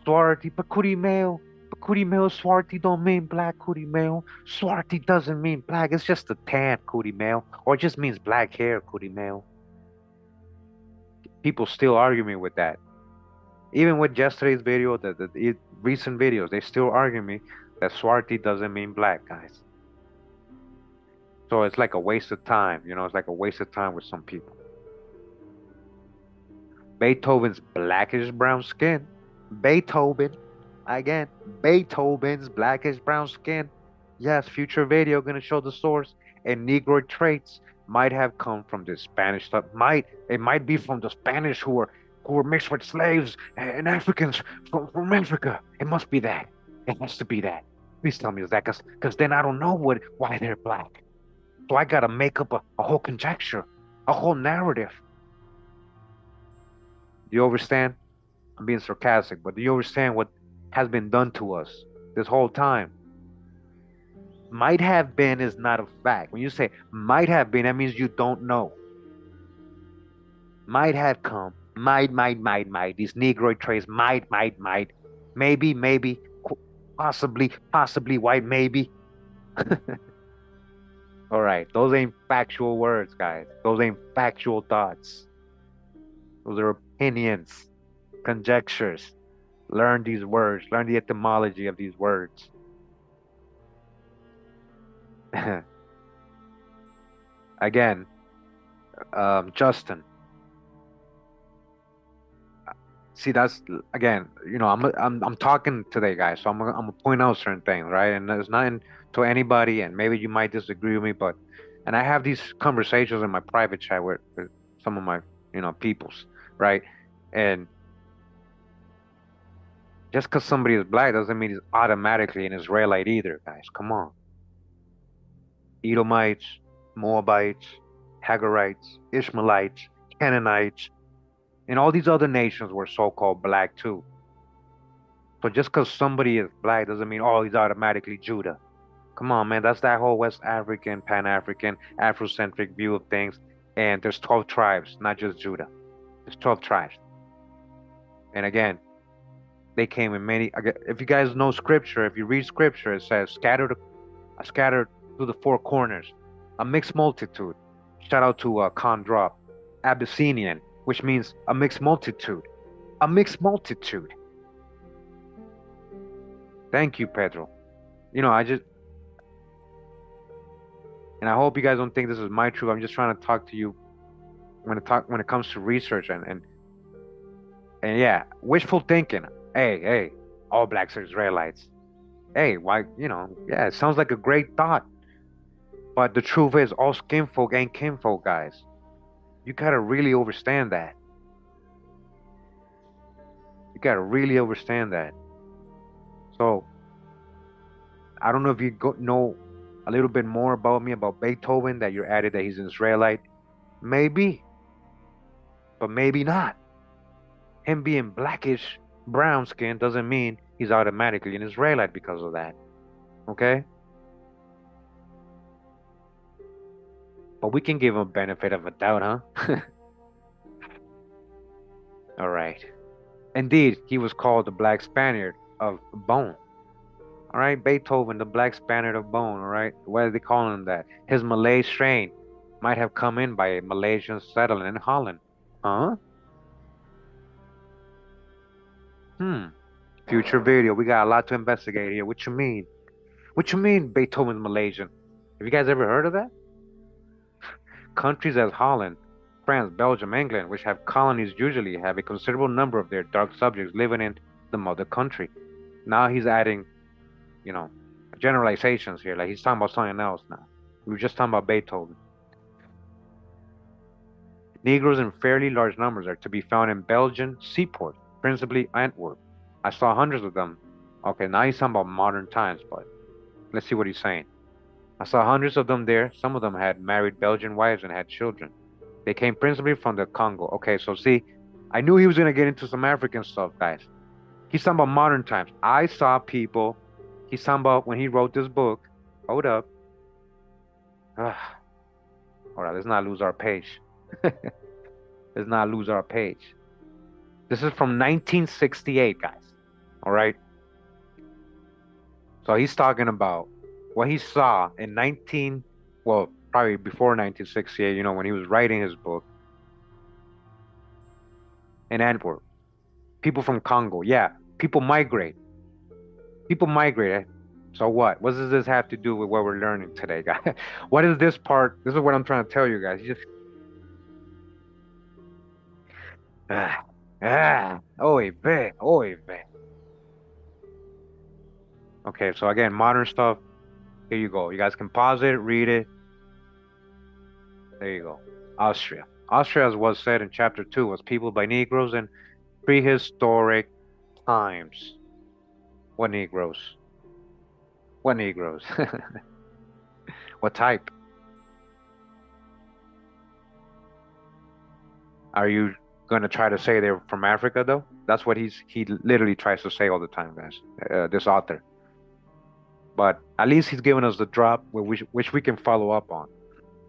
Swarty, but Kurimeo. But Kurimeo, Swarty don't mean black, Kurimeo. Swarty doesn't mean black, it's just a tan, Kurimeo. Or it just means black hair, Kurimeo. People still argue me with that. Even with yesterday's video, the recent videos, they still argue me that Swarty doesn't mean black, guys. So it's like a waste of time, you know, it's like a waste of time with some people. Beethoven's blackish brown skin. Beethoven's blackish brown skin. Yes, future video gonna show the source. And Negroid traits might have come from the Spanish stuff. It might be from the Spanish who were mixed with slaves and Africans from Africa. It must be that. It has to be that. Please tell me it's that, because then I don't know why they're black. So I gotta make up a whole conjecture, a whole narrative. Do you understand? I'm being sarcastic, but do you understand what has been done to us this whole time? Might have been is not a fact. When you say might have been, that means you don't know. Might have come. Might. These Negroid traits might. Maybe, possibly white, maybe. All right, those ain't factual words, guys. Those ain't factual thoughts. Those are opinions, conjectures. Learn these words. Learn the etymology of these words. Again, Justin. See, that's again, you know, I'm talking today, guys. So I'm gonna point out certain things, right? And there's nothing to anybody, and maybe you might disagree with me, but and I have these conversations in my private chat with some of my, you know, peoples, right? And just because somebody is black doesn't mean he's automatically an Israelite either, guys. Come on. Edomites, Moabites, Hagarites, Ishmaelites, Canaanites, and all these other nations were so-called black too. So just because somebody is black doesn't mean, oh, he's automatically Judah. Come on, man. That's that whole West African, Pan-African, Afrocentric view of things. And there's 12 tribes, not just Judah. There's 12 tribes. And again, they came in many. If you guys know scripture, if you read scripture, it says scattered to the four corners, a mixed multitude. Shout out to Khan Drop, Abyssinian, which means a mixed multitude. A mixed multitude. Thank you, Pedro. You know, and I hope you guys don't think this is my truth. I'm just trying to talk to you when it comes to research and yeah, wishful thinking. Hey, all blacks are Israelites. Hey, why, you know, yeah, it sounds like a great thought. But the truth is, all skinfolk ain't kinfolk, guys. You gotta really understand that. You gotta really understand that. So, I don't know if you know a little bit more about me, about Beethoven, that you added that he's an Israelite. Maybe. But maybe not. Him being blackish, brown skin doesn't mean he's automatically an Israelite because of that. Okay? But we can give him a benefit of a doubt, huh? All right. Indeed, he was called the Black Spaniard of Bone. All right, Beethoven, the Black Spaniard of Bone. All right, why are they calling him that? His Malay strain might have come in by a Malaysian settlement in Holland. Huh? Future video. We got a lot to investigate here. What you mean? What you mean, Beethoven's Malaysian? Have you guys ever heard of that? Countries as Holland, France, Belgium, England, which have colonies, usually have a considerable number of their dark subjects living in the mother country. Now he's adding, generalizations here. Like he's talking about something else now. We were just talking about Beethoven. Negroes in fairly large numbers are to be found in Belgian seaports, principally Antwerp. I saw hundreds of them. Okay, now he's talking about modern times, but let's see what he's saying. I saw hundreds of them there. Some of them had married Belgian wives and had children. They came principally from the Congo. Okay, so see, I knew he was going to get into some African stuff, guys. He's talking about modern times. I saw people. He's talking about when he wrote this book. Hold up. All right, let's not lose our page. Let's not lose our page. This is from 1968, guys. All right. So he's talking about what he saw in probably before 1968, when he was writing his book in Antwerp. People from Congo. Yeah, people migrate. People migrate. So what? What does this have to do with what we're learning today, guys? What is this part? This is what I'm trying to tell you guys. You just oy vey. Okay, so again, modern stuff. Here you go. You guys can pause it, read it. There you go. Austria. Austria, as was said in chapter 2, was peopled by Negroes in prehistoric times. What Negroes? What Negroes? What type? Are you going to try to say they're from Africa, though? That's what he literally tries to say all the time, guys. This author. But at least he's given us the drop which we can follow up on.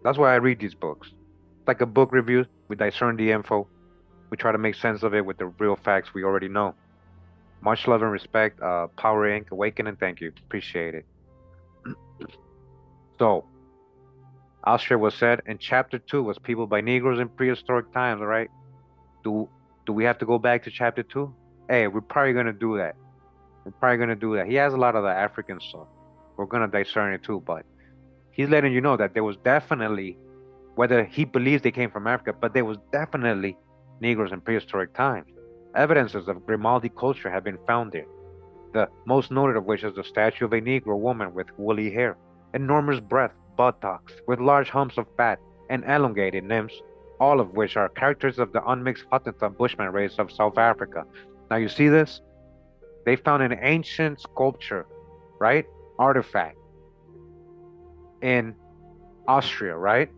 That's why I read these books. It's like a book review. We discern the info. We try to make sense of it with the real facts we already know. Much love and respect. Power Inc. Awakening. Thank you. Appreciate it. So, Austria was said in chapter 2 was peopled by Negroes in prehistoric times, all right? Do we have to go back to chapter 2? Hey, we're probably going to do that. He has a lot of the African stuff. We're going to discern it too, but he's letting you know that there was definitely, whether he believes they came from Africa, but there was definitely Negroes in prehistoric times. Evidences of Grimaldi culture have been found there. The most noted of which is the statue of a Negro woman with woolly hair, enormous breasts, buttocks, with large humps of fat, and elongated limbs, all of which are characters of the unmixed Hottentot Bushman race of South Africa. Now you see this? They found an ancient sculpture, right? Artifact in Austria, right?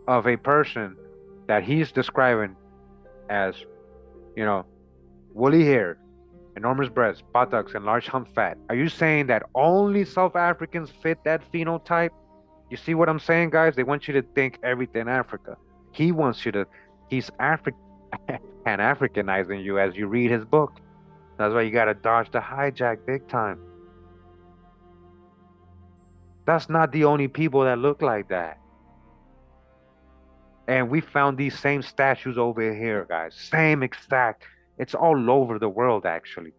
Of a person that he's describing as, woolly hair, enormous breasts, buttocks, and large hump fat. Are you saying that only South Africans fit that phenotype? You see what I'm saying, guys? They want you to think everything Africa. He's Pan-Africanizing you as you read his book. That's why you gotta dodge the hijack big time. That's not the only people that look like that. And we found these same statues over here, guys. Same exact. It's all over the world, actually.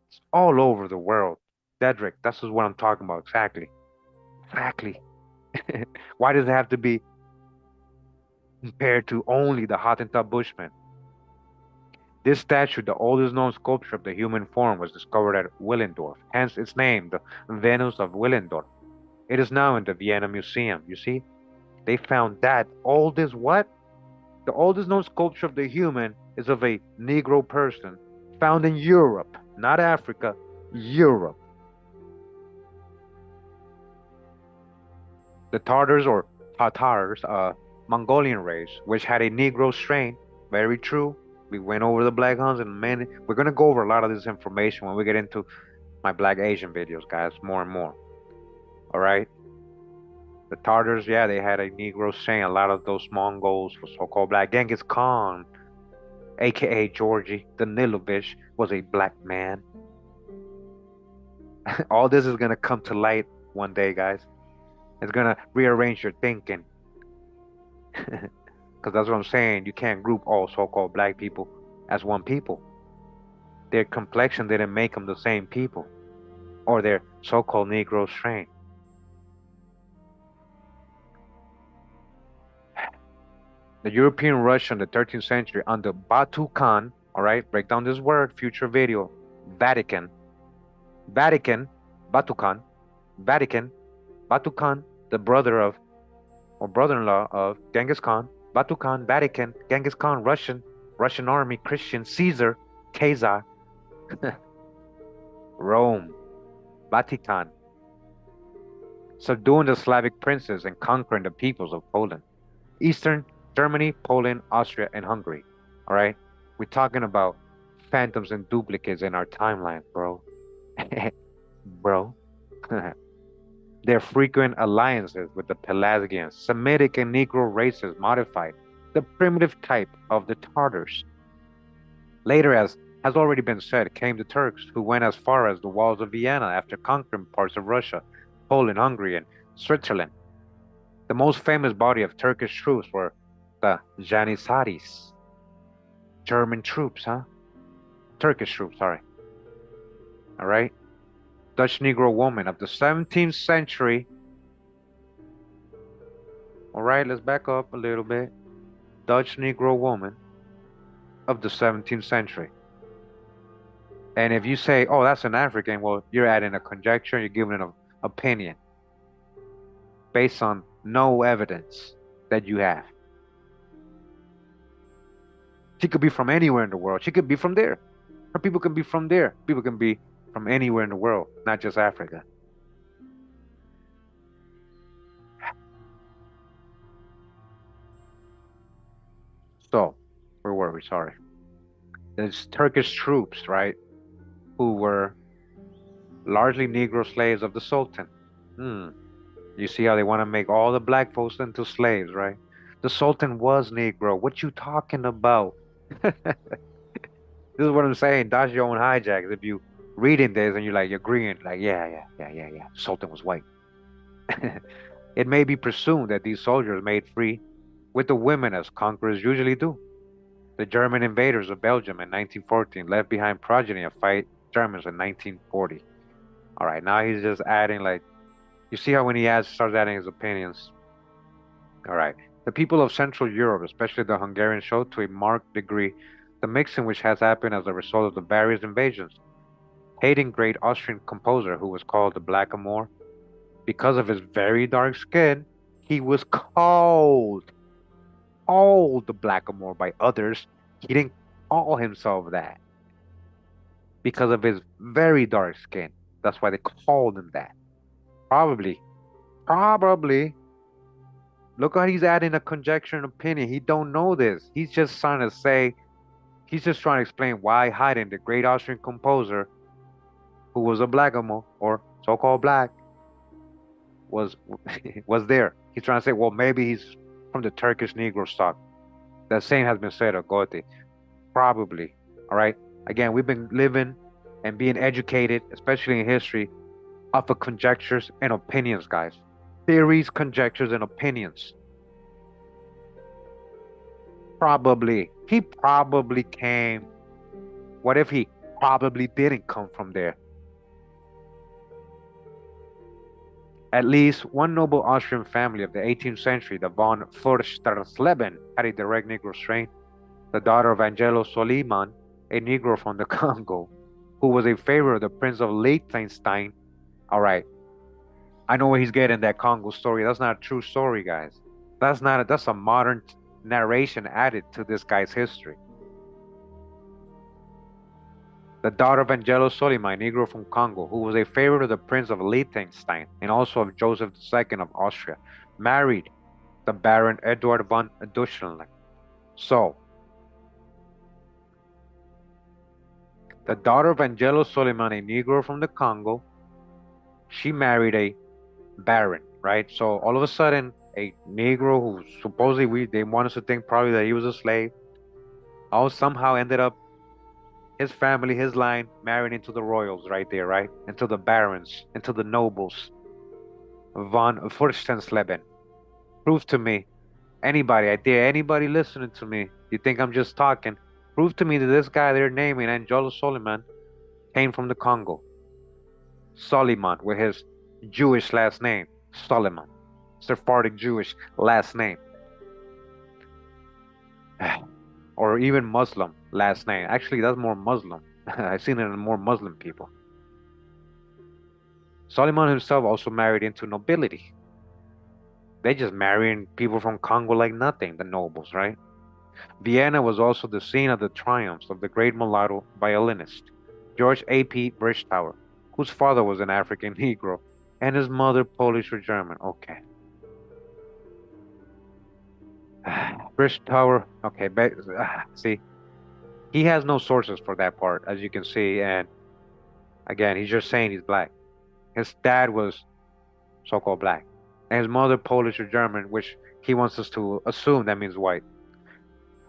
It's all over the world. Dedrick, this is what I'm talking about. Exactly. Why does it have to be compared to only the Hottentot Bushmen? This statue, the oldest known sculpture of the human form, was discovered at Willendorf, hence its name, the Venus of Willendorf. It is now in the Vienna Museum. You see, they found that oldest what? The oldest known sculpture of the human is of a Negro person found in Europe, not Africa, Europe. The Tartars or Tatars, Mongolian race, which had a Negro strain, very true. We went over the Black Huns and many. We're gonna go over a lot of this information when we get into my Black Asian videos, guys, more and more. All right. The Tartars, yeah, they had a Negro strain. A lot of those Mongols were so-called black. Genghis Khan, aka Georgi Danilovich, was a black man. All this is gonna come to light one day, guys. It's gonna rearrange your thinking. Because that's what I'm saying. You can't group all so-called black people as one people. Their complexion didn't make them the same people, or their so-called Negro strain. The European Russia in the 13th century under Batu Khan, all right, break down this word, future video, Vatican. Vatican, Batu Khan, Vatican, Batu Khan, the brother of or brother-in-law of Genghis Khan, Batu Khan, Vatican, Genghis Khan, Russian army, Christian, Caesar, Kazar, Rome, Vatican, subduing the Slavic princes and conquering the peoples of Poland, Eastern Germany, Poland, Austria, and Hungary. All right, we're talking about phantoms and duplicates in our timeline, bro. Bro. Their frequent alliances with the Pelasgians, Semitic and Negro races modified the primitive type of the Tartars. Later, as has already been said, came the Turks, who went as far as the walls of Vienna after conquering parts of Russia, Poland, Hungary, and Switzerland. The most famous body of Turkish troops were the Janissaries. German troops, huh? Turkish troops, sorry. All right? Dutch Negro woman of the 17th century. All right, let's back up a little bit. Dutch Negro woman of the 17th century. And if you say, oh, that's an African, well, you're adding a conjecture, you're giving an opinion based on no evidence that you have. She could be from anywhere in the world. She could be from there. Or people can be from there. People can be from anywhere in the world, not just Africa. So, where were we? Sorry. There's Turkish troops, right, who were largely Negro slaves of the Sultan. You see how they want to make all the black folks into slaves, right? The Sultan was Negro. What you talking about? This is what I'm saying. Dodge your own hijacks. If you reading this and you're like, you're agreeing, like, yeah. Sultan was white. It may be presumed that these soldiers made free with the women as conquerors usually do. The German invaders of Belgium in 1914 left behind progeny of fight Germans in 1940. All right, now he's just adding, like, you see how when he starts adding his opinions. All right, the people of Central Europe, especially the Hungarians, show to a marked degree the mixing which has happened as a result of the various invasions. Hating great Austrian composer who was called the Blackamoor, because of his very dark skin, he was called the Blackamoor by others. He didn't call himself that because of his very dark skin. That's why they called him that. Probably. Look how he's adding a conjecture and opinion. He don't know this. He's just trying to explain why Haydn, the great Austrian composer, who was a Blackamoor, or so-called black, was there. He's trying to say, well, maybe he's from the Turkish Negro stock. The same has been said of Goethe. Probably. All right. Again, we've been living and being educated, especially in history, off of conjectures and opinions, guys. Theories, conjectures, and opinions. Probably. He probably came. What if he probably didn't come from there? At least one noble Austrian family of the 18th century, the von Fürstersleben, had a direct Negro strain. The daughter of Angelo Soliman, a Negro from the Congo, who was a favorite of the Prince of Liechtenstein. All right. I know where he's getting that Congo story. That's not a true story, guys. That's a modern narration added to this guy's history. The daughter of Angelo Soliman, Negro from Congo, who was a favorite of the Prince of Liechtenstein and also of Joseph II of Austria, married the Baron Eduard von Duschenling. So, the daughter of Angelo Soliman, a Negro from the Congo, she married a Baron, right? So all of a sudden, a Negro who supposedly they want us to think probably that he was a slave, somehow ended up his family, his line, marrying into the royals right there, right? Into the barons, into the nobles. Von Fürstensleben. Prove to me, anybody, I dare anybody listening to me, you think I'm just talking, prove to me that this guy they're naming, Angelo Soliman, came from the Congo. Soliman, with his Jewish last name, Soliman. Sephardic Jewish last name. Or even Muslim last name. Actually, that's more Muslim. I've seen it in more Muslim people. Soliman himself also married into nobility. They just marrying people from Congo like nothing, the nobles, right? Vienna was also the scene of the triumphs of the great mulatto violinist, George A.P. Bridgetower, whose father was an African Negro and his mother Polish or German. Okay. Bridgetower, okay, see, he has no sources for that part, as you can see, and again, he's just saying he's black. His dad was so-called black, and his mother Polish or German, which he wants us to assume that means white.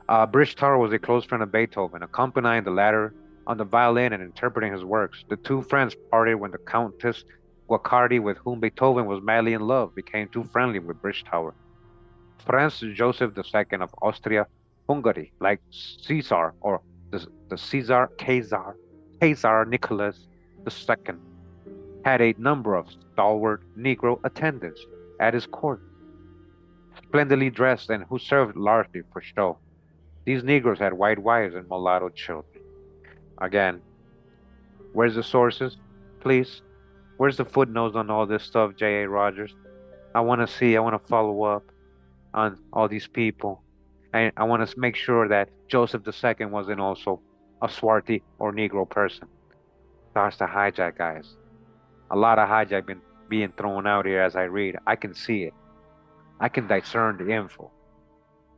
Bridgetower was a close friend of Beethoven, accompanying the latter on the violin and interpreting his works. The two friends parted when the Countess Guacardi, with whom Beethoven was madly in love, became too friendly with Bridgetower. Franz Joseph II of Austria-Hungary, like Caesar or the Caesar Nicholas II, had a number of stalwart Negro attendants at his court, splendidly dressed and who served largely for show. These Negroes had white wives and mulatto children. Again, where's the sources? Please. Where's the footnotes on all this stuff, J.A. Rogers? I want to see, I want to follow up on all these people. And I want to make sure that Joseph II wasn't also a Swarty or Negro person. That's the hijack, guys. A lot of hijack been being thrown out here as I read. I can see it. I can discern the info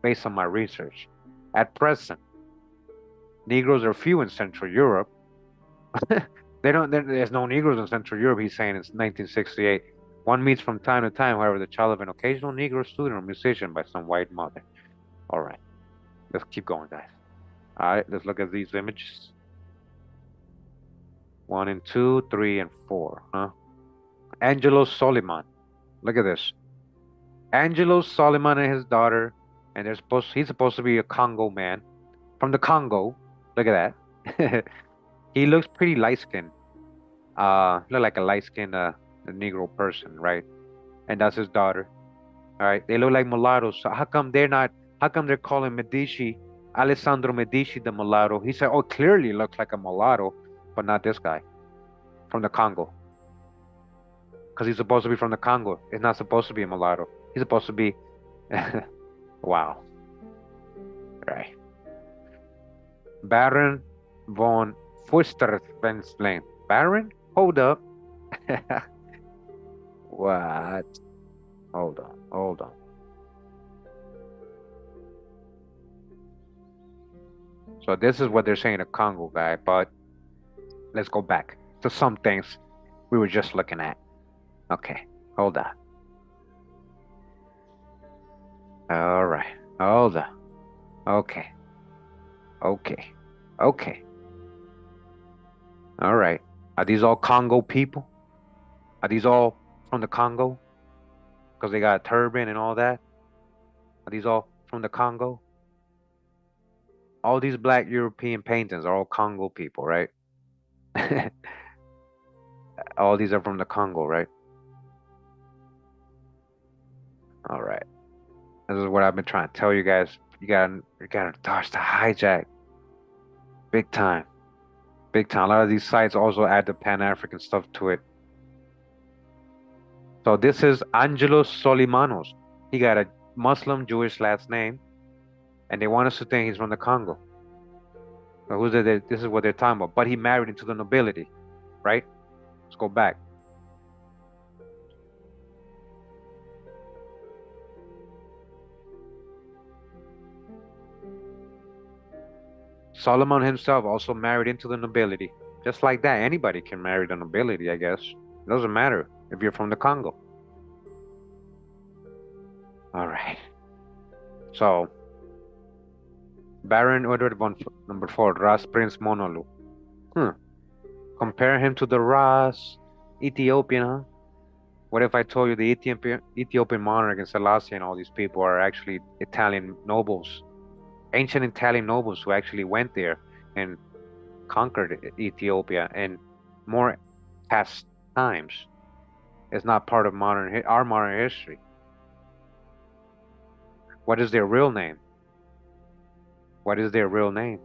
based on my research. At present, Negroes are few in Central Europe. There's no Negroes in Central Europe, he's saying, it's 1968. One meets from time to time, however, the child of an occasional Negro student or musician by some white mother. All right, let's keep going, guys. All right, let's look at these images. 1 and 2, 3 and 4, huh? Angelo Soliman. Look at this. Angelo Soliman and his daughter, and he's supposed to be a Congo man. From the Congo. Look at that. He looks pretty light-skinned. Look like a light-skinned Negro person, right? And that's his daughter. All right, they look like mulattoes. So how come they're calling Medici, Alessandro Medici, the mulatto? He said, oh, clearly looks like a mulatto, but not this guy from the Congo. Because he's supposed to be from the Congo. He's not supposed to be a mulatto. He's supposed to be, wow. Right. Baron von Fustervenslane. Baron? Hold up. What? Hold on. So this is what they're saying to Congo guy, but let's go back to some things we were just looking at. Okay, hold on. All right, hold on. Okay. All right. Are these all Congo people? Are these all from the Congo? Because they got a turban and all that? Are these all from the Congo? All these black European paintings are all Congo people, right? All these are from the Congo, right? All right. This is what I've been trying to tell you guys. You gotta dodge the hijack. Big time. Big time. A lot of these sites also add the Pan-African stuff to it. So this is Angelos Solimanos. He got a Muslim Jewish last name, and they want us to think he's from the Congo. So this is what they're talking about. But he married into the nobility, right? Let's go back. Solomon himself also married into the nobility. Just like that, anybody can marry the nobility, I guess. It doesn't matter if you're from the Congo. All right. So, Baron Edward von number 4, Ras Prince Monolu. Compare him to the Ras Ethiopian, huh? What if I told you the Ethiopian monarch and Selassie and all these people are actually Italian nobles? Ancient Italian nobles who actually went there and conquered Ethiopia in more past times. It's not part of our modern history. What is their real name? What is their real name?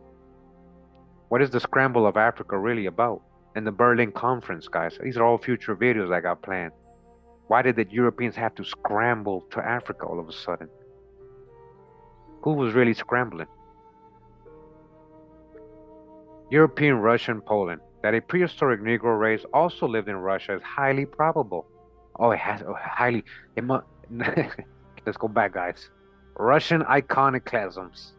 What is the scramble of Africa really about? and the Berlin Conference, guys. These are all future videos I got planned. Why did the Europeans have to scramble to Africa all of a sudden? Who was really scrambling? European, Russian, Poland. That a prehistoric Negro race also lived in Russia is highly probable. Oh, it has highly. It must. Let's go back, guys. Russian iconoclasms.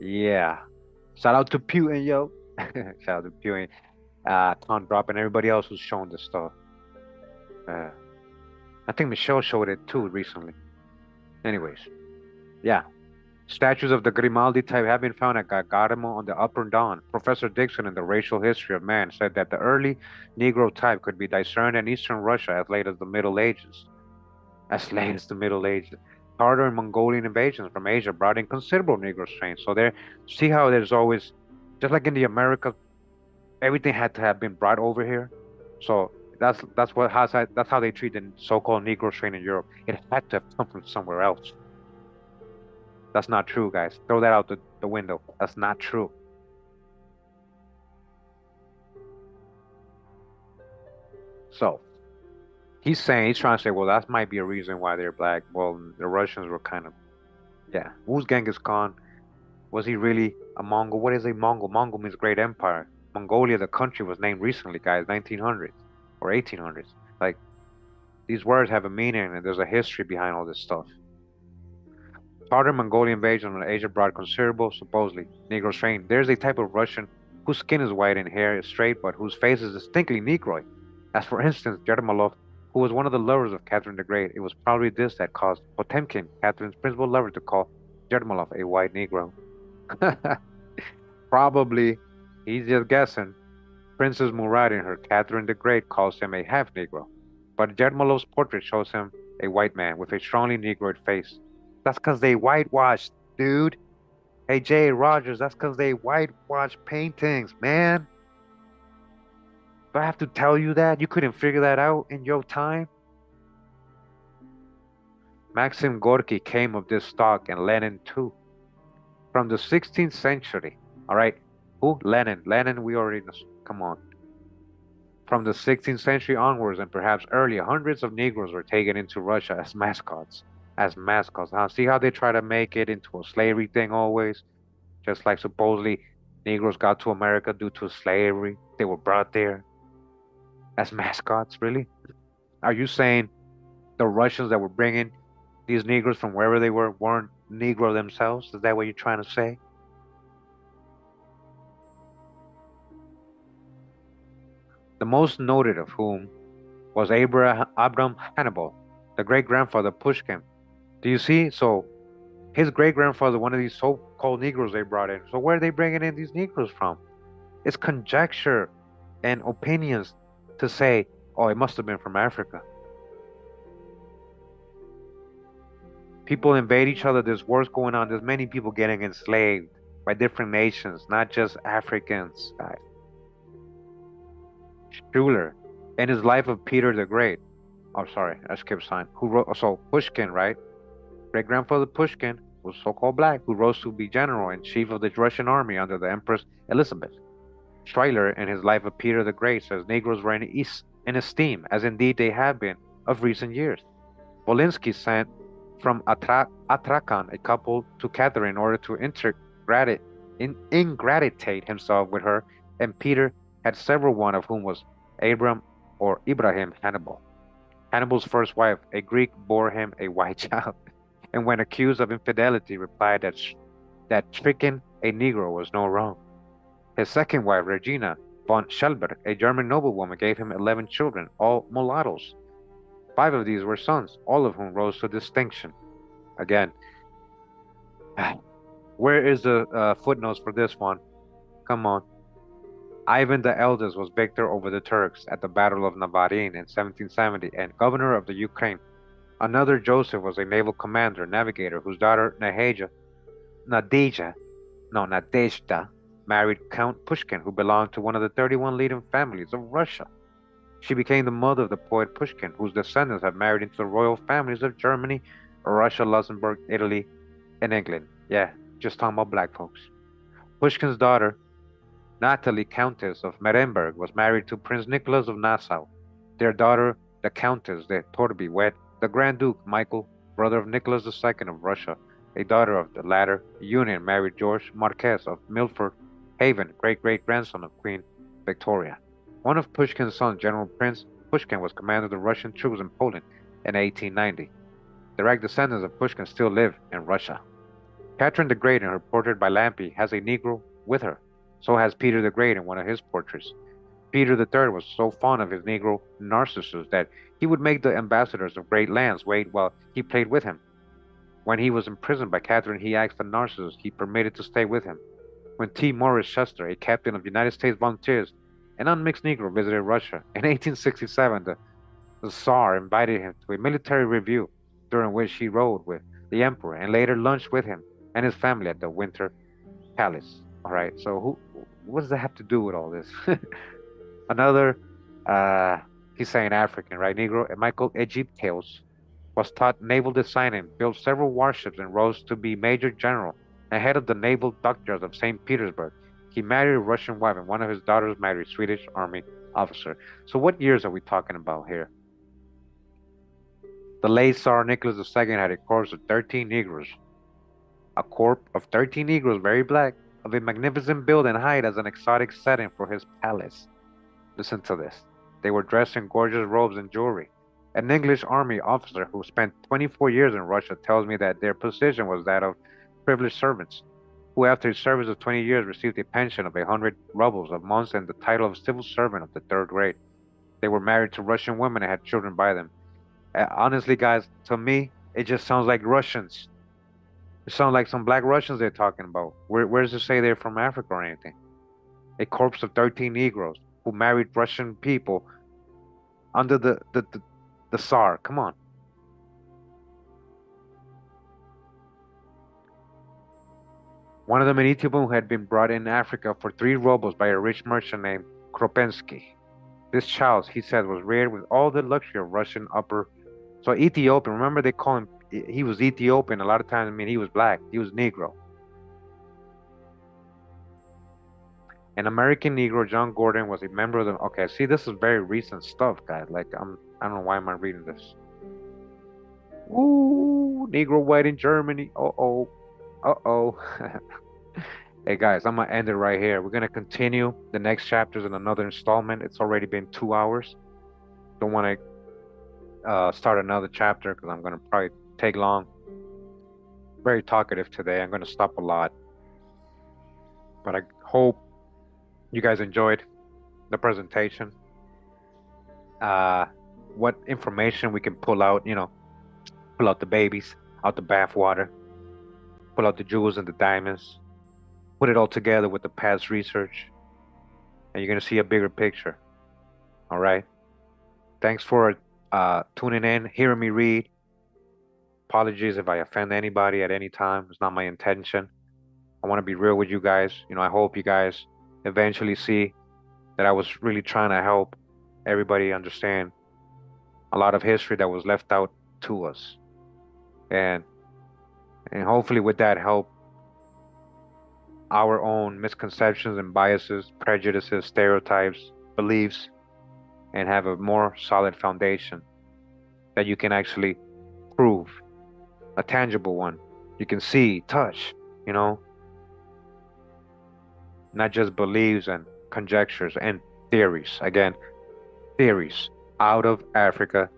Yeah. Shout out to Putin, yo. Shout out to Putin, Tom Drop, and everybody else who's showing this stuff. Uh, I think Michelle showed it too recently. Anyways, yeah. Statues of the Grimaldi type have been found at Gargamo on the Upper Don. Professor Dixon in The Racial History of Man said that the early Negro type could be discerned in Eastern Russia as late as the Middle Ages. As late as the Middle Ages. Tartar and Mongolian invasions from Asia brought in considerable Negro strains. So there, see how there's always, just like in the Americas, everything had to have been brought over here. So that's how they treat the so-called Negro strain in Europe. It had to have come from somewhere else. That's not true, guys. Throw that out the window. That's not true. So he's trying to say, well, that might be a reason why they're black. Well, the Russians were kind of, yeah. Who's Genghis Khan? Was he really a Mongol? What is a Mongol? Mongol means great empire. Mongolia, the country, was named recently, guys, 1900s or 1800s. Like, these words have a meaning and there's a history behind all this stuff. Tartar Mongolian invasion on Asia brought considerable, supposedly, Negro strain. There's a type of Russian whose skin is white and hair is straight, but whose face is distinctly Negroid. As for instance, Yermolov, who was one of the lovers of Catherine the Great. It was probably this that caused Potemkin, Catherine's principal lover, to call Yermolov a white Negro. Probably, he's just guessing. Princess Murad in her Catherine the Great calls him a half Negro, but Yermolov's portrait shows him a white man with a strongly Negroid face. That's because they whitewashed, dude. Hey, J. Rogers, that's because they whitewashed paintings, man. Do I have to tell you that? You couldn't figure that out in your time? Maxim Gorky came of this stock, and Lenin too. From the 16th century, all right? Who? Lenin. Lenin, we already know. Come on. From the 16th century onwards, and perhaps earlier, hundreds of Negroes were taken into Russia as mascots. As mascots. Now, see how they try to make it into a slavery thing always? Just like supposedly Negroes got to America due to slavery. They were brought there as mascots, really? Are you saying the Russians that were bringing these Negroes from wherever they were weren't Negro themselves? Is that what you're trying to say? The most noted of whom was Abram Hannibal, the great-grandfather of Pushkin. Do you see? So his great-grandfather, one of these so-called Negroes they brought in. So where are they bringing in these Negroes from? It's conjecture and opinions to say, oh, it must have been from Africa. People invade each other. There's wars going on. There's many people getting enslaved by different nations, not just Africans, guys. Schuler, in his life of Peter the Great. Oh, sorry, I skipped sign. Who wrote? So Pushkin, right? Great grandfather Pushkin was so-called black, who rose to be general in chief of the Russian army under the Empress Elizabeth. Schuyler, in his life of Peter the Great, says Negroes were in esteem, as indeed they have been of recent years. Volinsky sent from Atrakan a couple to Catherine in order to ingratiate himself with her, and Peter had several, one of whom was Abram or Ibrahim Hannibal. Hannibal's first wife, a Greek, bore him a white child, and when accused of infidelity, replied that tricking a Negro was no wrong. His second wife, Regina von Schellberg, a German noblewoman, gave him 11 children, all mulattoes. 5 of these were sons, all of whom rose to distinction. Again, where is the footnotes for this one? Come on. Ivan the Eldest was victor over the Turks at the Battle of Navarin in 1770 and governor of the Ukraine. Another Joseph was a naval commander, navigator, whose daughter Nadezhda, married Count Pushkin, who belonged to one of the 31 leading families of Russia. She became the mother of the poet Pushkin, whose descendants have married into the royal families of Germany, Russia, Luxembourg, Italy, and England. Yeah, just talking about black folks. Pushkin's daughter, Natalie, Countess of Merenberg, was married to Prince Nicholas of Nassau. Their daughter, the Countess de Torby, wed the Grand Duke Michael, brother of Nicholas II of Russia. A daughter of the latter union married George Marquess of Milford Haven, great-great-grandson of Queen Victoria. One of Pushkin's sons, General Prince Pushkin, was commander of the Russian troops in Poland in 1890. Direct descendants of Pushkin still live in Russia. Catherine the Great, in her portrait by Lampe, has a Negro with her. So has Peter the Great in one of his portraits. Peter the Third was so fond of his Negro Narcissus that he would make the ambassadors of great lands wait while he played with him. When he was imprisoned by Catherine, he asked the Narcissus he permitted to stay with him. When T. Morris Chester, a captain of the United States Volunteers, an unmixed Negro, visited Russia in 1867, the Tsar invited him to a military review during which he rode with the Emperor and later lunched with him and his family at the Winter Palace. All right, so what does that have to do with all this? Another, uh, he's saying African, right? Negro, Michael Egyptios was taught naval design and built several warships and rose to be major general and head of the naval dockyards of St. Petersburg. He married a Russian wife, and one of his daughters married a Swedish army officer. So, what years are we talking about here? The late Tsar Nicholas II had a corps of 13 Negroes. A corps of 13 Negroes, very black, of a magnificent build and height as an exotic setting for his palace. Listen to this. They were dressed in gorgeous robes and jewelry. An English army officer who spent 24 years in Russia tells me that their position was that of privileged servants, who after a service of 20 years received a pension of 100 rubles a month and the title of civil servant of the third grade. They were married to Russian women and had children by them. Honestly, guys, to me, it just sounds like Russians. It sounds like some black Russians they're talking about. Where does it say they're from Africa or anything? A corpse of 13 Negroes who married Russian people under the Tsar. Come on. One of them an Ethiopian who had been brought in Africa for 3 rubles by a rich merchant named Kropensky. This child, he said, was reared with all the luxury of Russian upper. So Ethiopian, remember they call him, he was Ethiopian. A lot of times, I mean, he was black. He was Negro. An American Negro, John Gordon, was a member of the. Okay, see, this is very recent stuff, guys. Like, I don't know why am I reading this. Ooh, Negro white in Germany. Uh-oh. Uh-oh. Hey, guys, I'm gonna end it right here. We're gonna continue the next chapters in another installment. It's already been 2 hours. Don't want to start another chapter because I'm gonna probably take long. Very talkative today. I'm gonna stop a lot. But I hope you guys enjoyed the presentation. What information we can pull out, pull out the babies, out the bathwater, pull out the jewels and the diamonds, put it all together with the past research, and you're going to see a bigger picture. All right. Thanks for tuning in, hearing me read. Apologies if I offend anybody at any time. It's not my intention. I want to be real with you guys. I hope you guys eventually see that I was really trying to help everybody understand a lot of history that was left out to us. And hopefully with that help our own misconceptions and biases, prejudices, stereotypes, beliefs, and have a more solid foundation that you can actually prove, a tangible one. You can see, touch, not just beliefs and conjectures and theories. Again, theories out of Africa,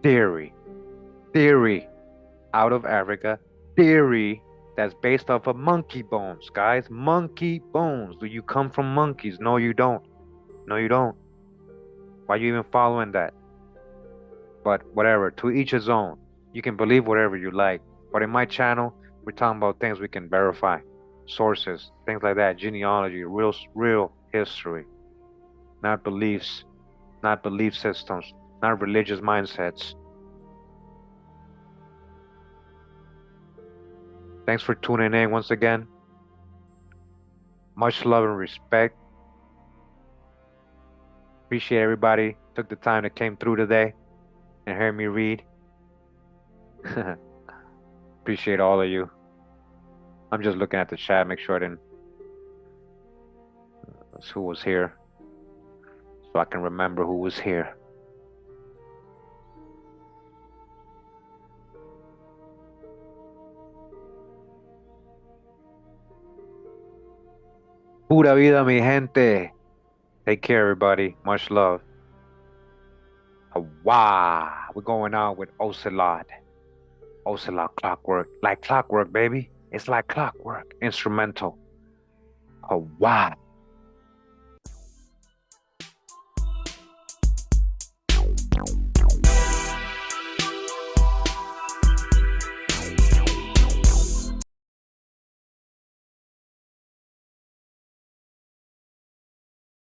theory out of Africa, theory that's based off of monkey bones, guys. Monkey bones. Do you come from monkeys? No, you don't. No, you don't. Why are you even following that? But whatever, to each his own. You can believe whatever you like. But in my channel, we're talking about things we can verify, sources, things like that, genealogy, real history, not beliefs, not belief systems, not religious mindsets. Thanks for tuning in once again. Much love and respect. Appreciate everybody took the time that came through today and heard me read. Appreciate all of you. I'm just looking at the chat, make sure I didn't who was here, so I can remember who was here. Pura vida, mi gente. Take care, everybody. Much love. Wow, we're going out with Ocelot. Ocelot clockwork. Like clockwork, baby. It's like clockwork. Instrumental. Wow.